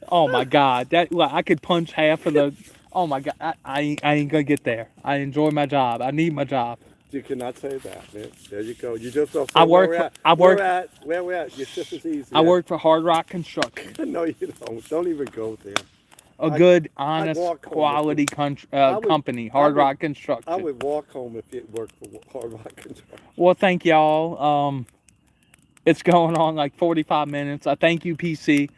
Oh my God, that well, I could punch half of the. Oh my God, I ain't gonna get there. I enjoy my job. I need my job. You cannot say that, man. There you go. You just don't say I work where we're for- at. I work- Where we're at. It's just as easy. I work for Hard Rock Construction, No, you don't. Don't even go there. a good, I'd honest, walk home quality would- company. Hard I would- Rock I Construction. would walk home if it worked for Hard Rock Construction. Well, thank y'all. It's going on like 45 minutes. I thank you, PC.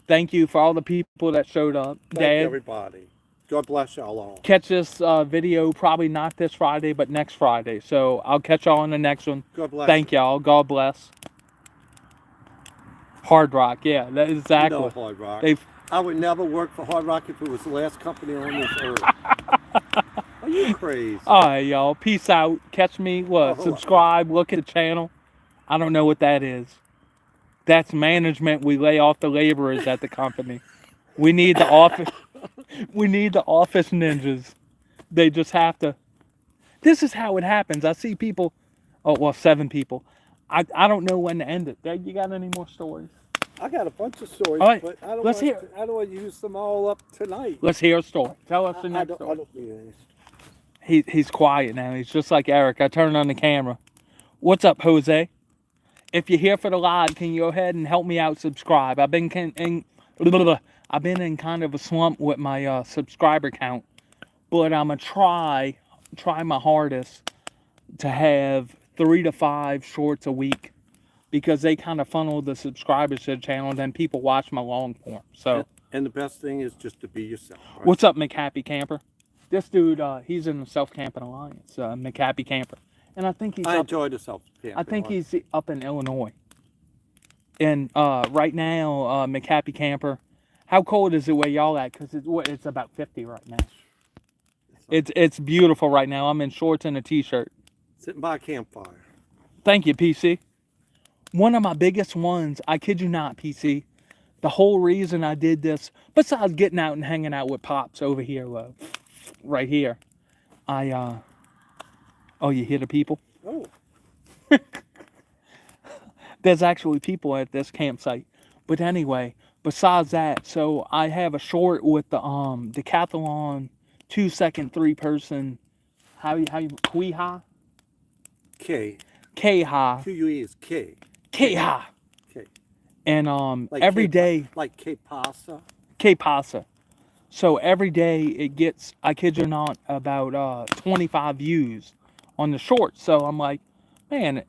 Thank you for all the people that showed up. Thank Dad, everybody. God bless y'all all. catch this video probably not this Friday, but next Friday. So I'll catch y'all on the next one. God bless. Thank y'all. God bless. Hard Rock, yeah, that is You exactly. know Hard Rock. They've I would never work for Hard Rock if it was the last company on this earth. Are you crazy? all right, y'all. Peace out. Catch me. What? Oh. Subscribe. Look at the channel. I don't know what that is. That's management. We lay off the laborers at the company. We need the office. We need the office ninjas. They just have to. This is how it happens. I see people. Oh well, 7 people. I don't know when to end it. Dad, you got any more stories? I got a bunch of stories, All right, but I don't let's want, hear. I don't want to use them all up tonight. Let's hear a story. Tell us the I next don't, story. I don't need any. He's quiet now. He's just like Eric. I turned on the camera. What's up, Jose? If you're here for the live, can you go ahead and help me out? Subscribe. I've been in kind of a slump with my subscriber count, but I'm gonna try my hardest to have 3 to 5 shorts a week, because they kind of funnel the subscribers to the channel, and then people watch my long form. So, And the best thing is just to be yourself. Right? what's up, McHappy Camper? This dude, he's in the Self Camping Alliance, McHappy Camper, and I think he's I up. enjoy the self. I think he's up in Illinois. And right now, McHappy Camper, how cold is it where y'all at? Because it's about 50 right now. It's beautiful right now. I'm in shorts and a t-shirt. Sitting by a campfire. Thank you, PC. One of my biggest ones, I kid you not, PC, the whole reason I did this, besides getting out and hanging out with Pops over here, right here, oh, you hear the people? Oh, There's actually people at this campsite. But anyway, besides that, so I have a short with the decathlon 2 second 3 person. How you Quiha? K. Kha. QUE is K. Kha. K. And Like every K, day like K pasa. K pasa. So every day it gets, I kid you not, about 25 views on the short. So I'm like, man,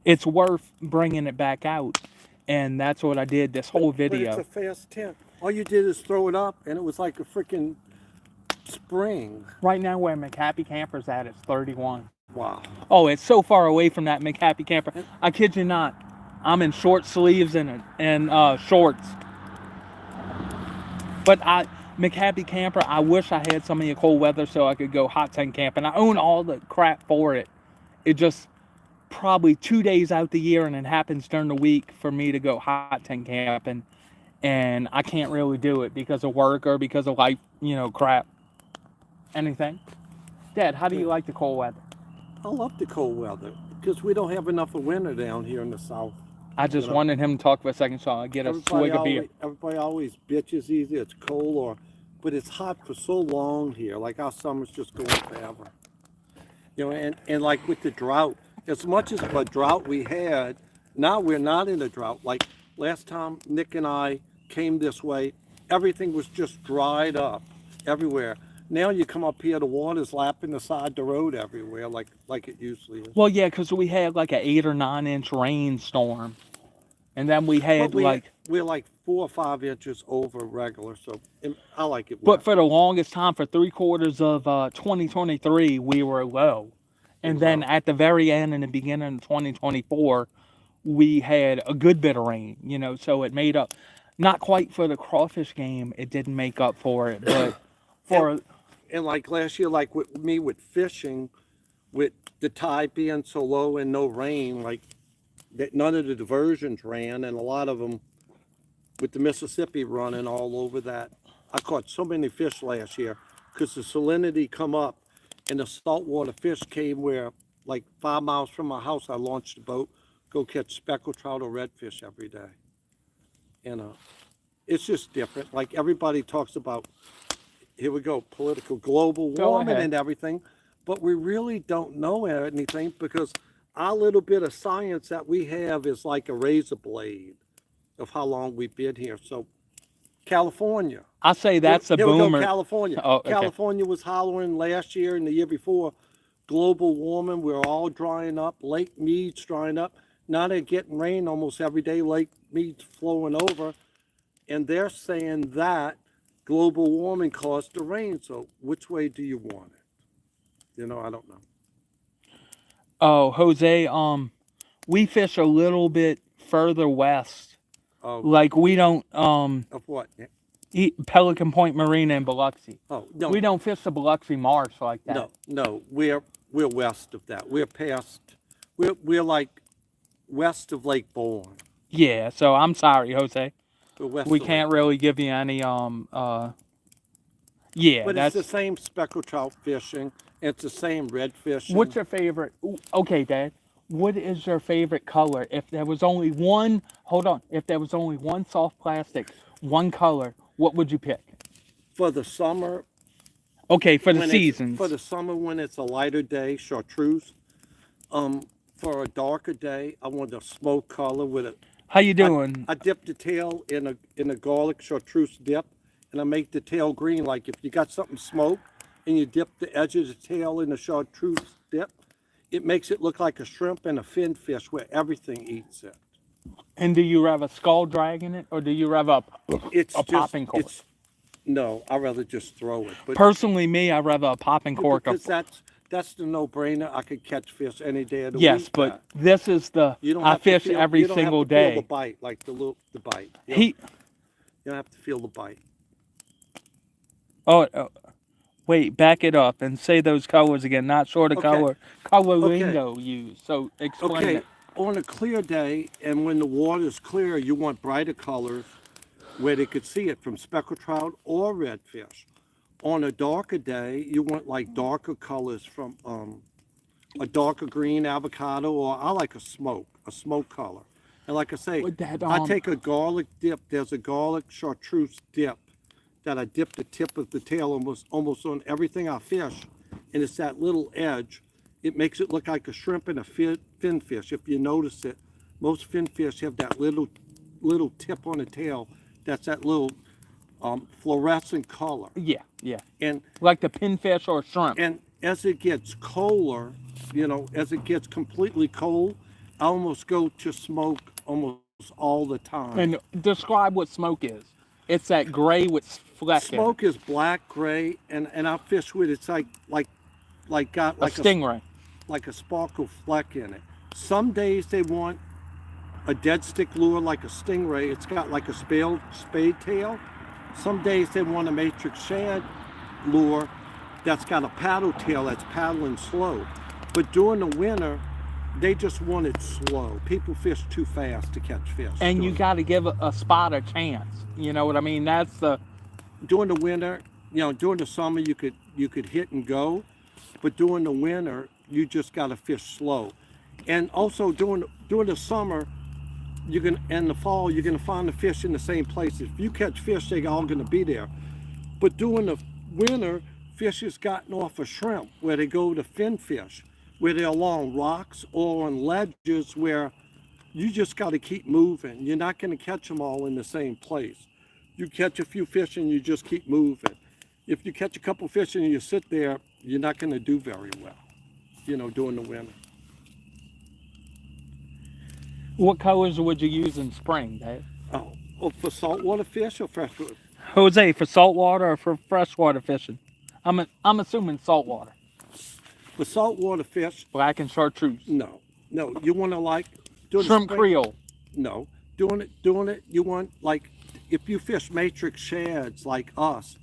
it's worth bringing it back out. And that's what I did this whole But it's a video. fast tip. All you did is throw it up, and it was like a freaking spring. Right now where McHappy Camper's at, it's 31. Wow. Oh, it's so far away from that McHappy Camper. And- I kid you not. I'm in short sleeves and shorts. But McHappy Camper, I wish I had some of your cold weather so I could go hot tent camping. I own all the crap for it. It just probably 2 days out the year, and it happens during the week for me to go hot tent camping, and I can't really do it because of work or because of life, crap. Anything? Dad, how do you like the cold weather? I love the cold weather because we don't have enough of winter down here in the south. I just wanted him to talk for a second so I get a swig of beer. Everybody always bitches either it's cold but it's hot for so long here. Like our summer's just going forever. And like with the drought, as much as of a drought we had, now we're not in a drought. Like last time Nick and I came this way, everything was just dried up everywhere. Now you come up here, the water's lapping the side of the road everywhere, like it usually is. Well, yeah, because we had like an 8 or 9 inch rainstorm, and then we had We're like 4 or 5 inches over regular, so I like it. But for the longest time, for 3/4 of 2023, we were low, and then at the very end and the beginning of 2024, we had a good bit of rain. So it made up, not quite for the crawfish game. It didn't make up for it, but for. And like last year, like with me with fishing, with the tide being so low and no rain, like that none of the diversions ran, and a lot of them with the Mississippi running all over that. I caught so many fish last year because the salinity come up and the saltwater fish came where like 5 miles from my house, I launched a boat, go catch speckled trout or redfish every day. And it's just different. Like everybody talks about, here we go, political global warming and everything, but we really don't know anything because our little bit of science that we have is like a razor blade of how long we've been here. So California. I say that's a here boomer. We go, California. Oh, okay. California was hollering last year and the year before, global warming, we're all drying up, Lake Mead's drying up. Now they're getting rain almost every day, Lake Mead's flowing over, and they're saying that global warming caused the rain. So which way do you want it? I don't know. Oh, Jose, we fish a little bit further west. Oh, Like we don't of what? eat Pelican Point Marina in Biloxi. Oh, no. We don't fish the Biloxi Marsh like that. No, we're west of that. We're past. We're like west of Lake Bourne. Yeah, so I'm sorry, Jose. We're west. We of can't Lake. really give you any yeah, But that's it's the same speckled trout fishing. It's the same red fishing. What's your favorite? Okay, Dad. What is your favorite color? If there was only one, hold on. If there was only one soft plastic, one color, what would you pick? For the summer? Okay, for the seasons. For the summer when it's a lighter day, chartreuse. For a darker day, I want a smoke color with a. How you doing? I dip the tail in a garlic chartreuse dip, and I make the tail green. Like if you got something smoked and you dip the edge of the tail in the chartreuse dip, it makes it look like a shrimp and a fin fish where everything eats it. And do you have a skull drag in it, or do you have a popping cork? No, I'd rather just throw it. But personally, me, I'd rather a popping cork. Because that's the no-brainer. I could catch fish any day of the week. Yes, but this is I fish every single day. You don't have to feel the bite, like the bite. You don't have to feel the bite. Oh, wait, back it up and say those colors again. Not sure the color lingo used. So explain it. On a clear day, and when the water is clear, you want brighter colors where they could see it, from speckled trout or redfish. On a darker day, you want like darker colors from a darker green avocado, or I like a smoke color. And like I say, With that, I take a garlic dip. There's a garlic chartreuse dip that I dip the tip of the tail almost on everything I fish. And it's that little edge. It makes it look like a shrimp and a fin fish. If you notice it, most fin fish have that little tip on the tail. That's that little fluorescent color. yeah, yeah. And Like the pinfish or shrimp. and as it gets colder, as it gets completely cold, I almost go to smoke almost all the time. And describe what smoke is. It's that gray with fleck in it. Smoke is black, gray, and I fish with it's like got like a stingray. like a sparkle fleck in it. Some days they want a dead stick lure like a stingray. It's got like a spade tail. Some days they want a matrix shad lure that's got a paddle tail that's paddling slow. But during the winter, they just want it slow. People fish too fast to catch fish. And you got to give a spot a chance. You know what I mean? That's the... During the winter, during the summer you could hit and go, but during the winter you just got to fish slow. And also during the summer, and the fall, you're gonna find the fish in the same places. If you catch fish, they're all gonna be there. But during the winter, fish has gotten off of shrimp where they go to fin fish, where they're along rocks or on ledges where you just got to keep moving. You're not gonna catch them all in the same place. You catch a few fish and you just keep moving. If you catch a couple fish and you sit there, you're not gonna do very well, during the winter. What colors would you use in spring, Dave? Oh, for saltwater fish or freshwater? Jose, for saltwater or for freshwater fishing? I'm assuming saltwater. For saltwater fish, Black and chartreuse. no. You want to Shrimp Creole. No, doing it. You want if you fish matrix shads like us,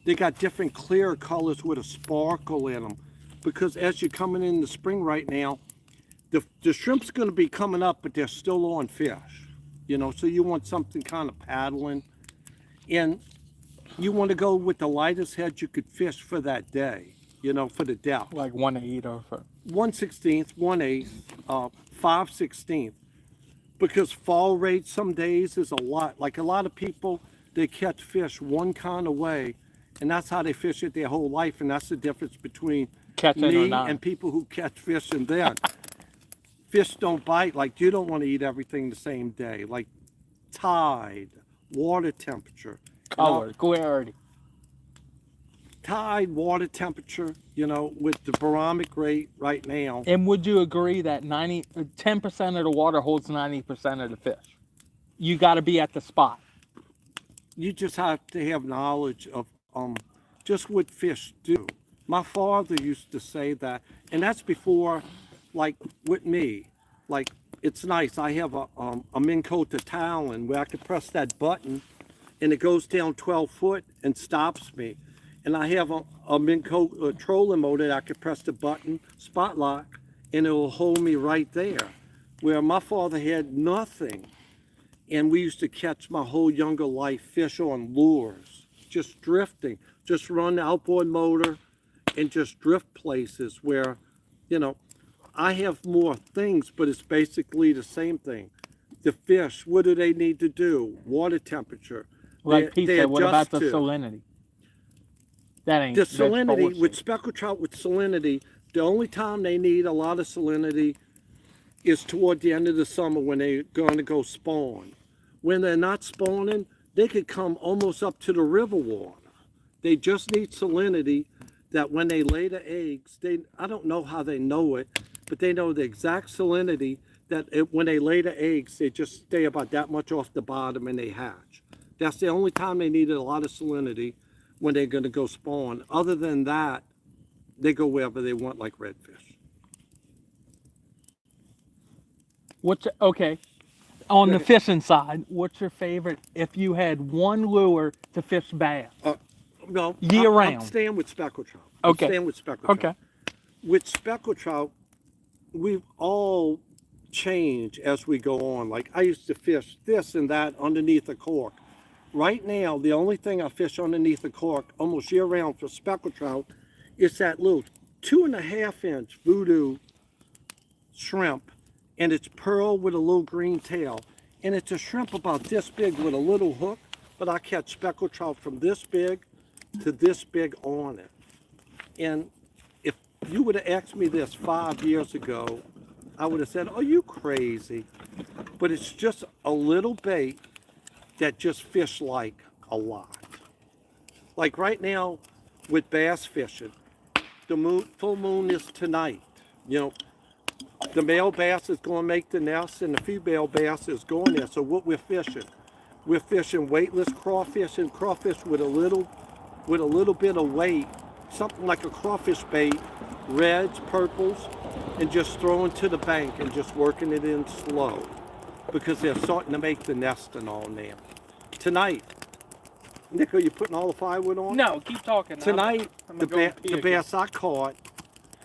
they got different clear colors with a sparkle in them, because as you're coming in the spring right now, the shrimp's going to be coming up, but they're still on fish, so you want something kind of paddling, and you want to go with the lightest head you could fish for that day, for the depth. Like 1/8 or... 1/16, 1/8, 5/16, because fall rate some days is a lot. Like a lot of people, they catch fish one kind of way, and that's how they fish it their whole life, and that's the difference between Catch it or me not. and people who catch fish and then. Fish don't bite. Like, you don't want to eat everything the same day. Like tide, water temperature, Color, clarity. Tide, water temperature, with the barometric rate right now. And would you agree that 10% of the water holds 90% of the fish? You got to be at the spot. You just have to have knowledge of just what fish do. My father used to say that, and that's before, like with me, like it's nice. I have a Minn Kota Talon where I can press that button and it goes down 12 foot and stops me. And I have a Minn Kota trolling motor that I can press the button, spot lock, and it will hold me right there. Where my father had nothing. And we used to catch my whole younger life fish on lures, just drifting, just run the outboard motor and just drift places where, I have more things, but it's basically the same thing. The fish, what do they need to do? Water temperature. Like They pizza, what about adjust the to. salinity? That ain't The that's salinity, bullshit. with speckled trout with salinity, the only time they need a lot of salinity is toward the end of the summer when they're going to go spawn. When they're not spawning, they could come almost up to the river water. They just need salinity that when they lay the eggs, I don't know how they know it, but they know the exact salinity that when they lay the eggs, they just stay about that much off the bottom and they hatch. That's the only time they needed a lot of salinity, when they're going to go spawn. Other than that, they go wherever they want, like redfish. Okay, on the fishing side, what's your favorite if you had one lure to fish bass? No, Year round. I'm staying with speckled trout. Okay. I'm staying with speckled trout. Okay. With speckled trout, we've all changed as we go on. Like I used to fish this and that underneath a cork. Right now, the only thing I fish underneath the cork almost year round for speckled trout is that little 2.5 inch voodoo shrimp, and it's pearl with a little green tail. And it's a shrimp about this big with a little hook, but I catch speckled trout from this big to this big on it. And if you would have asked me this 5 years ago, I would have said, "Are you crazy?" But it's just a little bait that just fish like a lot. Like right now with bass fishing, the full moon is tonight. You know, the male bass is going to make the nest and the female bass is going there. So what we're fishing weightless crawfish and crawfish with a little bit of weight, something like a crawfish bait, reds, purples, and just throwing to the bank and just working it in slow because they're starting to make the nest and all now. Tonight, Nick, are you putting all the firewood on? No, keep talking. Tonight, the bass I caught,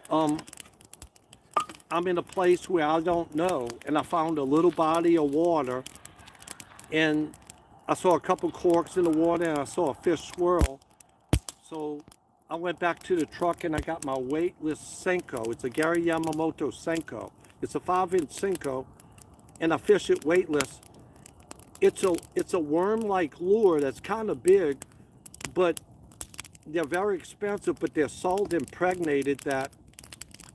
I'm in a place where I don't know, and I found a little body of water, and I saw a couple corks in the water, and I saw a fish swirl. So I went back to the truck, and I got my weightless Senko. It's a Gary Yamamoto Senko. It's a 5-inch Senko, and I fish it weightless. It's a worm-like lure that's kind of big, but they're very expensive, but they're salt impregnated that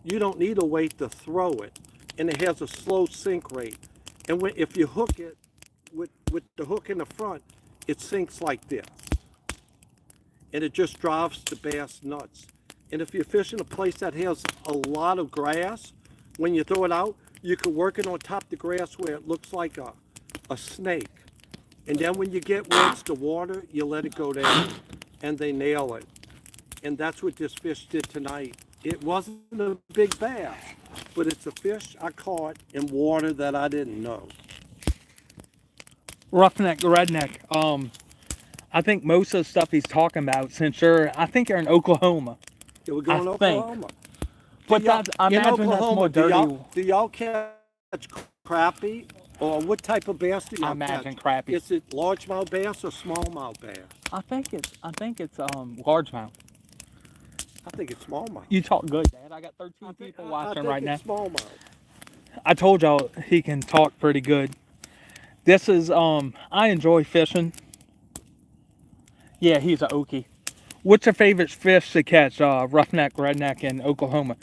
you don't need a weight to throw it, and it has a slow sink rate. And if you hook it with the hook in the front, it sinks like this, and it just drives the bass nuts. And if you're fishing a place that has a lot of grass, when you throw it out, you can work it on top of the grass where it looks like a snake. And then when you get where it's the water, you let it go down, and they nail it. And that's what this fish did tonight. It wasn't a big bass, but it's a fish I caught in water that I didn't know. Roughneck Redneck. I think most of the stuff he's talking about, since I think you're in Oklahoma. Yeah, we're going to Oklahoma. But I imagine that's more dirty. Do y'all catch crappie? Or what type of bass do y'all catch? I imagine crappie. Is it largemouth bass or smallmouth bass? I think it's largemouth. I think it's smallmouth. You talk good, Dad. I got 13 people watching right now. Smallmouth. I told y'all he can talk pretty good. This is I enjoy fishing. Yeah, he's an Okie. What's your favorite fish to catch, Roughneck Redneck in Oklahoma?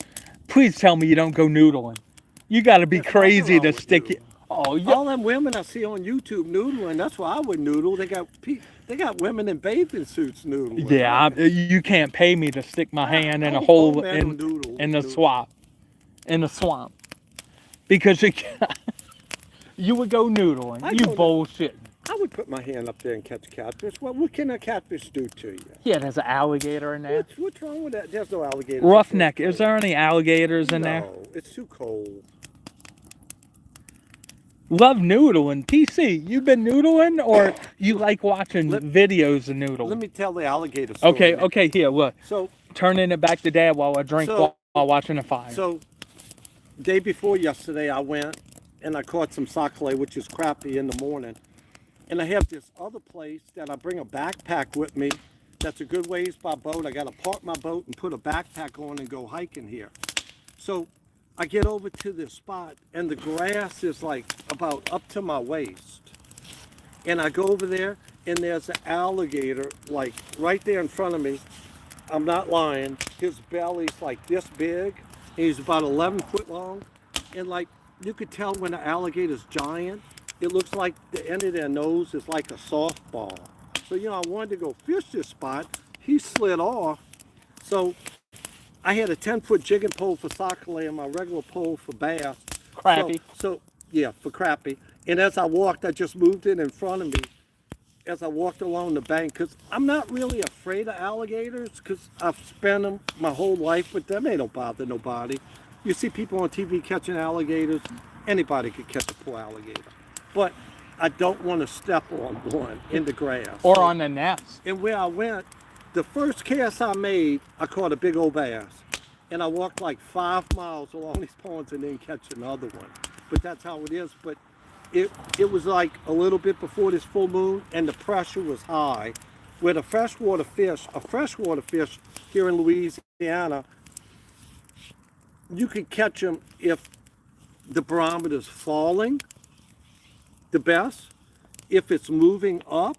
Please tell me you don't go noodling. You got to be crazy to stick it. Oh, yeah. All them women I see on YouTube noodling, that's why I would noodle. They got women in bathing suits noodling. Yeah, you can't pay me to stick my hand in a hole in the swamp. In the swamp. Because you would go noodling. You bullshit. I would put my hand up there and catch catfish. What can a catfish do to you? Yeah, there's an alligator in there. What's wrong with that? There's no alligators. Roughneck, is there any alligators in there? No, it's too cold. Love noodling. TC, you been noodling, or you like watching videos of noodling? Let me tell the alligator story. Okay, here, look. So, turning it back to Dad while I drink while watching the fire. So, day before yesterday, I went and I caught some sac-a-lait, which is crappie, in the morning. And I have this other place that I bring a backpack with me that's a good ways by boat. I got to park my boat and put a backpack on and go hiking here. So I get over to this spot, and the grass is like about up to my waist. And I go over there, and there's an alligator like right there in front of me. I'm not lying. His belly's like this big. And he's about 11 foot long. And like you could tell when an alligator's giant, it looks like the end of their nose is like a softball. So, I wanted to go fish this spot. He slid off. So I had a 10-foot jigging pole for sac-a-lait and my regular pole for bass. Crappie. So yeah, for crappie. And as I walked, I just moved it in front of me as I walked along the bank, because I'm not really afraid of alligators, because I've spent them my whole life with them. They don't bother nobody. You see people on TV catching alligators. Anybody could catch a poor alligator. But I don't want to step on one in the grass. Or on the nets. And where I went, the first cast I made, I caught a big old bass. And I walked like 5 miles along these ponds and then catch another one. But that's how it is. But it was like a little bit before this full moon, and the pressure was high. Where a freshwater fish here in Louisiana, you could catch them if the barometer's falling, the best. If it's moving up,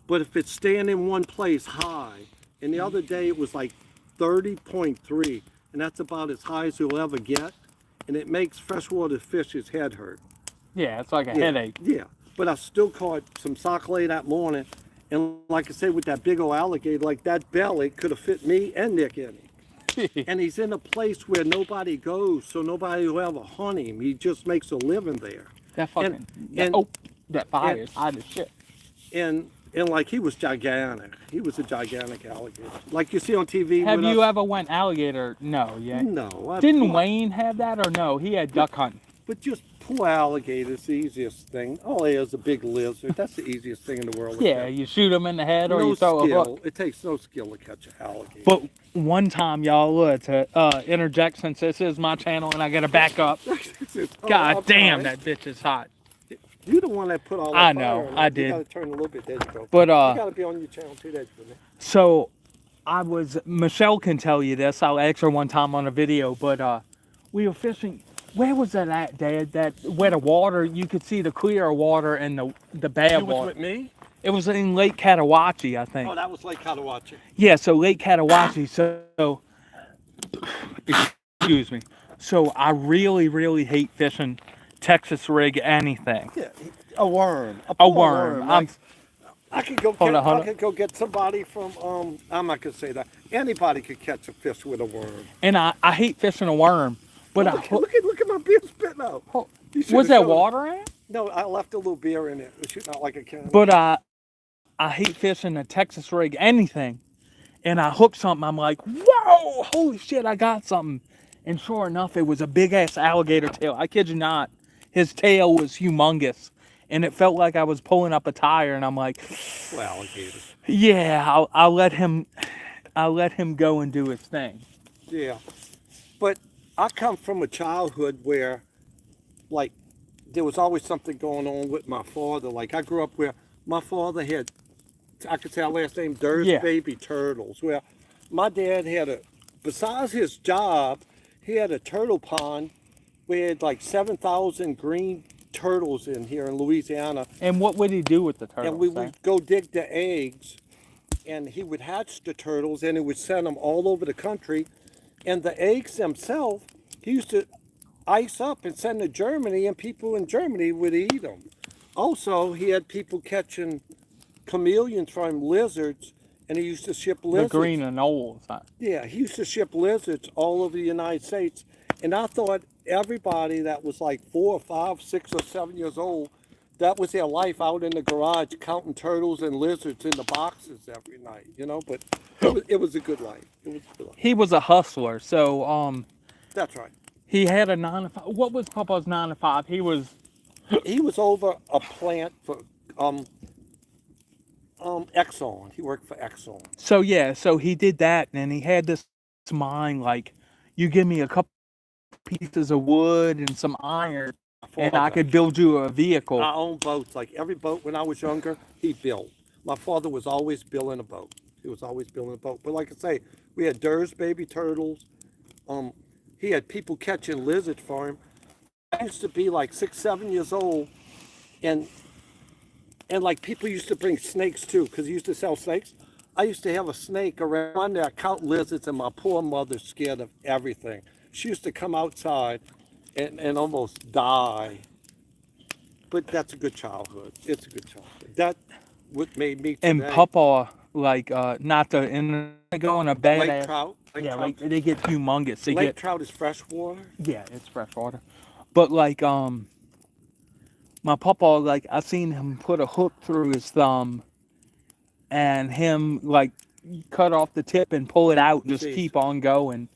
but if it's staying in one place high, and the other day it was like 30.3, and that's about as high as you'll ever get, and it makes freshwater fish's head hurt. Yeah, it's like a Yeah, headache. yeah. But I still caught some sockeye that morning, and like I said, with that big old alligator, like that belly could have fit me and Nick in it. And he's in a place where nobody goes, so nobody will ever hunt him. He just makes a living there. That fucking and- that fire and- is hot as shit. And like he was gigantic. He was a gigantic alligator, like you see on TV. Have with you us. ever went alligator? No, yeah. No. Didn't Wayne have that or no? He had duck hunting. But just poor alligators, the easiest thing. Oh, there's a big lizard. That's the easiest thing in the world. to Yeah, catch. you shoot him in the head or No you throw a skill. hook. It takes no skill to catch an alligator. But one time, y'all, to interject since this is my channel and I gotta back up. God I'm damn, sorry. that bitch is hot. You're the one that put all that I fire know, on it. I You did. gotta turn a little bit. There you go. But You gotta be on your channel too. There you go. so Michelle can tell you this. I'll ask her one time on a video, but we were fishing. Where was that at, Dad? That where the water, you could see the clear water and the bad You was water. with me? It was in Lake Catawachi, I think. Oh, that was Lake Catawachi. Yeah, so Lake Catawachi. So, excuse me. So I really, really hate fishing Texas rig anything. Yeah, a worm. A poor worm. Like, I could go Hold get. on. I could go get somebody from. I'm not gonna say that. Anybody could catch a fish with a worm. And I hate fishing a worm. But Look at my beer spitting out. You should've was there showed it. water in it? No, I left a little beer in it. It was shooting out like a can. But I hate fishing a Texas rig anything. And I hooked something. I'm like, whoa, holy shit, I got something. And sure enough, it was a big ass alligator tail. I kid you not. His tail was humongous. And it felt like I was pulling up a tire. And I'm like, Well, alligators. yeah, I'll let him go and do his thing. Yeah, but I come from a childhood where, like, there was always something going on with my father. Like, I grew up where my father had, I could say our last name, Durst Yeah. Baby Turtles. Where my dad had besides his job, he had a turtle pond. We had like 7,000 green turtles in here in Louisiana. And what would he do with the turtles? And we would go dig the eggs, and he would hatch the turtles, and he would send them all over the country. And the eggs themselves, he used to ice up and send to Germany, and people in Germany would eat them. Also, he had people catching chameleons from lizards, and he used to ship the lizards. green anoles. Yeah, he used to ship lizards all over the United States. And I thought everybody that was like 4 or 5, 6 or 7 years old, that was their life out in the garage counting turtles and lizards in the boxes every night, you know. But it was a good life. It was a good life. He was a hustler, so That's right. he had a 9 to 5. What was Papa's 9 to 5? He was He was over a plant for Exxon. He worked for Exxon. so yeah. So he did that, and he had this mind like, you give me a couple pieces of wood and some iron, and I could build you a vehicle. I own boats. Like every boat when I was younger, he built. My father was always building a boat. He was always building a boat. But like I say, we had Durst baby turtles. He had people catching lizards for him. I used to be like 6, 7 years old, and like people used to bring snakes too, because he used to sell snakes. I used to have a snake around there, count lizards, and my poor mother scared of everything. She used to come outside and almost die. But that's a good childhood. It's a good childhood. That what made me today. And Papa, like, not to go on a bad Lake ass. trout. Lake Yeah, trout. like they get humongous. They Lake get trout is freshwater. yeah, it's freshwater. But like my papa, like I seen him put a hook through his thumb, and him like cut off the tip and pull it out, and just Jeez. keep on going,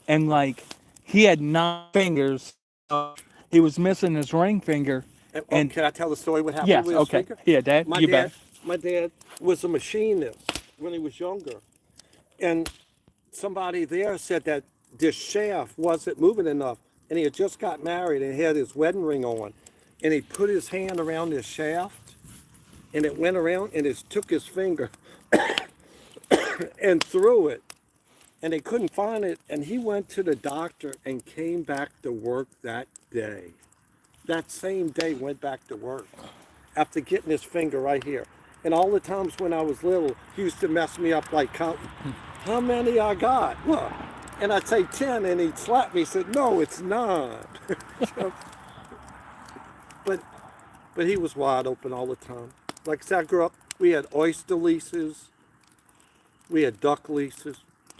and like he had 9 fingers. He was missing his ring finger. And can I tell the story what happened Yes, with his okay. finger? Yeah, Dad, My you dad, bet. my dad was a machinist when he was younger, and somebody there said that this shaft wasn't moving enough, and he had just got married and had his wedding ring on, and he put his hand around this shaft, and it went around and it took his finger and threw it, and they couldn't find it. And he went to the doctor and came back to work that day. That same day, went back to work after getting his finger right here. And all the times when I was little, he used to mess me up like counting how many I got. Look, and I'd say 10, and he'd slap me. He said, "No, it's not." So, but he was wide open all the time. Like I said, I grew up. We had oyster leases, we had duck leases,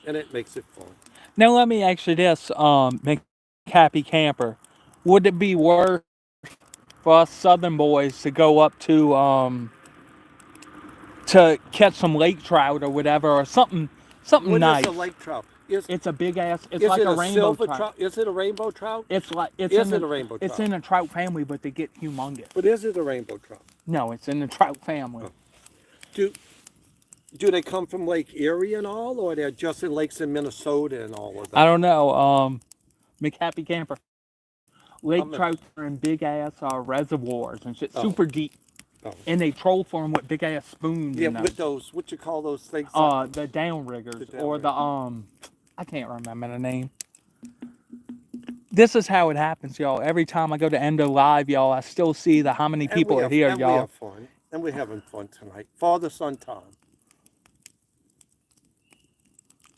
and it makes it fun. Now let me ask you this, Happy Camper. Would it be worth for us Southern boys to go up to catch some lake trout or whatever, or something What nice? is a lake trout? It's a big ass. It's Is like it a a rainbow silver trout. trout? Is it a rainbow trout? It's like it's Is in it the, a rainbow It's trout? in a trout family, but they get humongous. But is it a rainbow trout? No, it's in the trout family. Oh. Do they come from Lake Erie and all, or they're just in lakes in Minnesota and all of that? I don't know. McHappy Camper. Lake I'm a- trout are in big ass reservoirs and shit, Oh. super deep, Oh. and they troll for them with big ass spoons. Yeah, and with those, what you call those things? the downriggers The or the I can't remember the name. This is how it happens, y'all. Every time I go to Endo Live, y'all, I still see the how many people are here, and we y'all. have fun. And we're having fun tonight. Father-son time.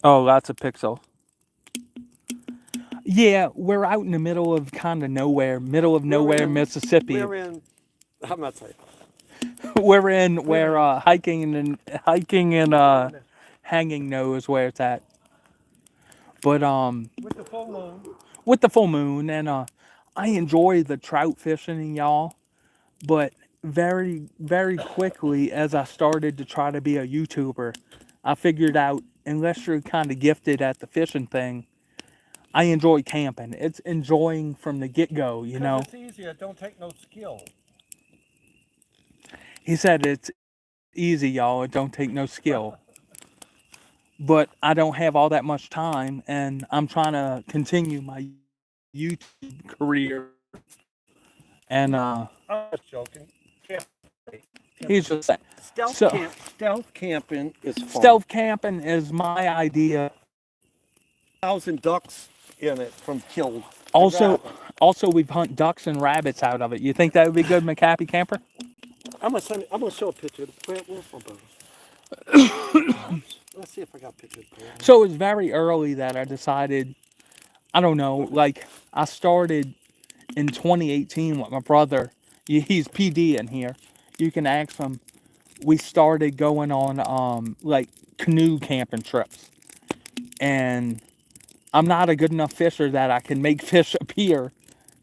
Oh, lots of pixels. Yeah, we're out in the middle of kind of nowhere, in- Mississippi. We're in, I'm not saying. We're hiking and Hanging Nose where it's at. But With the full moon. with the full moon, and I enjoy the trout fishing, y'all. But very, very quickly, as I started to try to be a YouTuber, I figured out unless you're kind of gifted at the fishing thing, I enjoy camping. It's enjoying from the get-go, you know. It's easier. Don't take no skill. He said it's easy, y'all. It don't take no skill. But I don't have all that much time, and I'm trying to continue my YouTube career. And I'm just joking. he's just saying, Stealth camping is fun. stealth camping is my idea. 1,000 ducks in it from killed. Also, we've hunt ducks and rabbits out of it. You think that would be good, McHappy Camper? I'm gonna show a picture. Where's my boat? Let's see if I got pictures. So it was very early that I decided, I don't know, like I started in 2018 with my brother. He's PD in here. You can ask him. We started going on like canoe camping trips. And I'm not a good enough fisher that I can make fish appear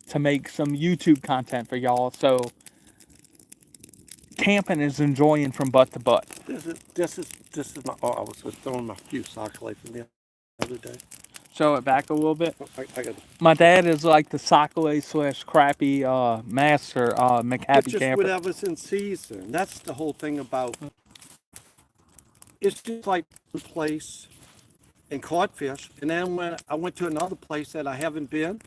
to make some YouTube content for y'all. So camping is enjoying from butt to butt. This is my. Oh, I was just throwing my few sock life from the other day. Show it back a little bit. I got. My dad is like the sockaway / crappy master It's McHappy just Camper. whatever's in season. That's the whole thing about. It's just like one place and caught fish, and then when I went to another place that I haven't been,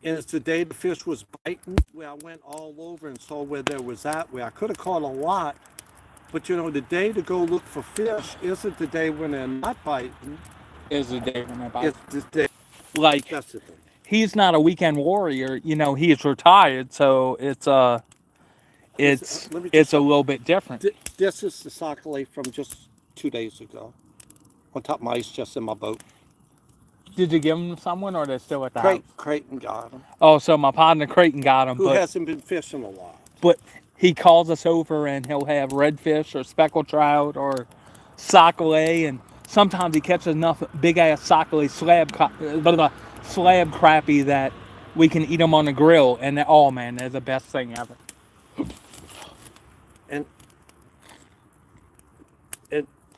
and it's the day the fish was biting, where I went all over and saw where there was at, where I could have caught a lot, but you know, the day to go look for fish isn't the day when they're not biting. Is the day when I buy. It's the day. Like That's the thing. he's not a weekend warrior, you know. He is retired, so it's let me just- a little bit different. This is the sockeye from just 2 days ago. On top of my ice chest in my boat. Did you give him someone, or they're still at the house? Creighton got him. Oh, so my partner Creighton got him, Who hasn't been fishing a lot. but he calls us over and he'll have redfish or speckled trout or sockeye, and sometimes he catches enough big ass sockeye slab crappie that we can eat them on the grill, and oh man, they're the best thing ever.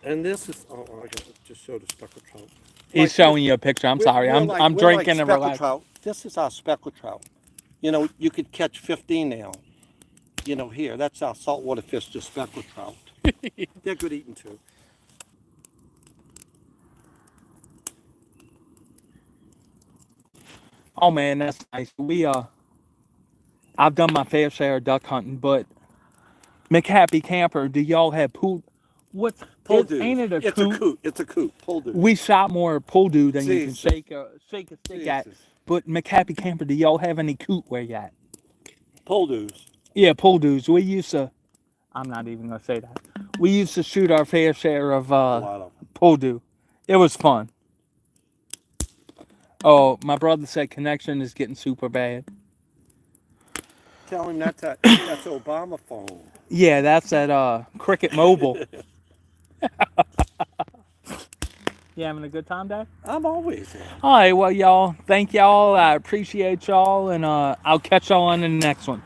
And this is I got to just show the speckled trout. He's showing you a picture. I'm sorry. I'm we're drinking and speckled relaxing. trout. This is our speckled trout. You know, you could catch 15 now. You know, here. That's our saltwater fish, just speckled trout. They're good eating too. Oh man, that's nice. I've done my fair share of duck hunting, but McHappy Camper, do y'all have What's Poldus. ain't it a It's coot? a coot. It's a coot. Poldus. We shot more poodoo than you can Jesus. shake a stick at. Jesus. But McHappy Camper, do y'all have any coot where you at? Poldus. Yeah, poodoos. We used to. I'm not even gonna say that. We used to shoot our fair share of A lot of them. poodoo. It was fun. Oh, my brother said connection is getting super bad. Tell him that's Obama phone. Yeah, that's at Cricket Mobile. You having a good time, Dad? I'm always here. All right, well, y'all, thank y'all. I appreciate y'all, and I'll catch y'all on the next one.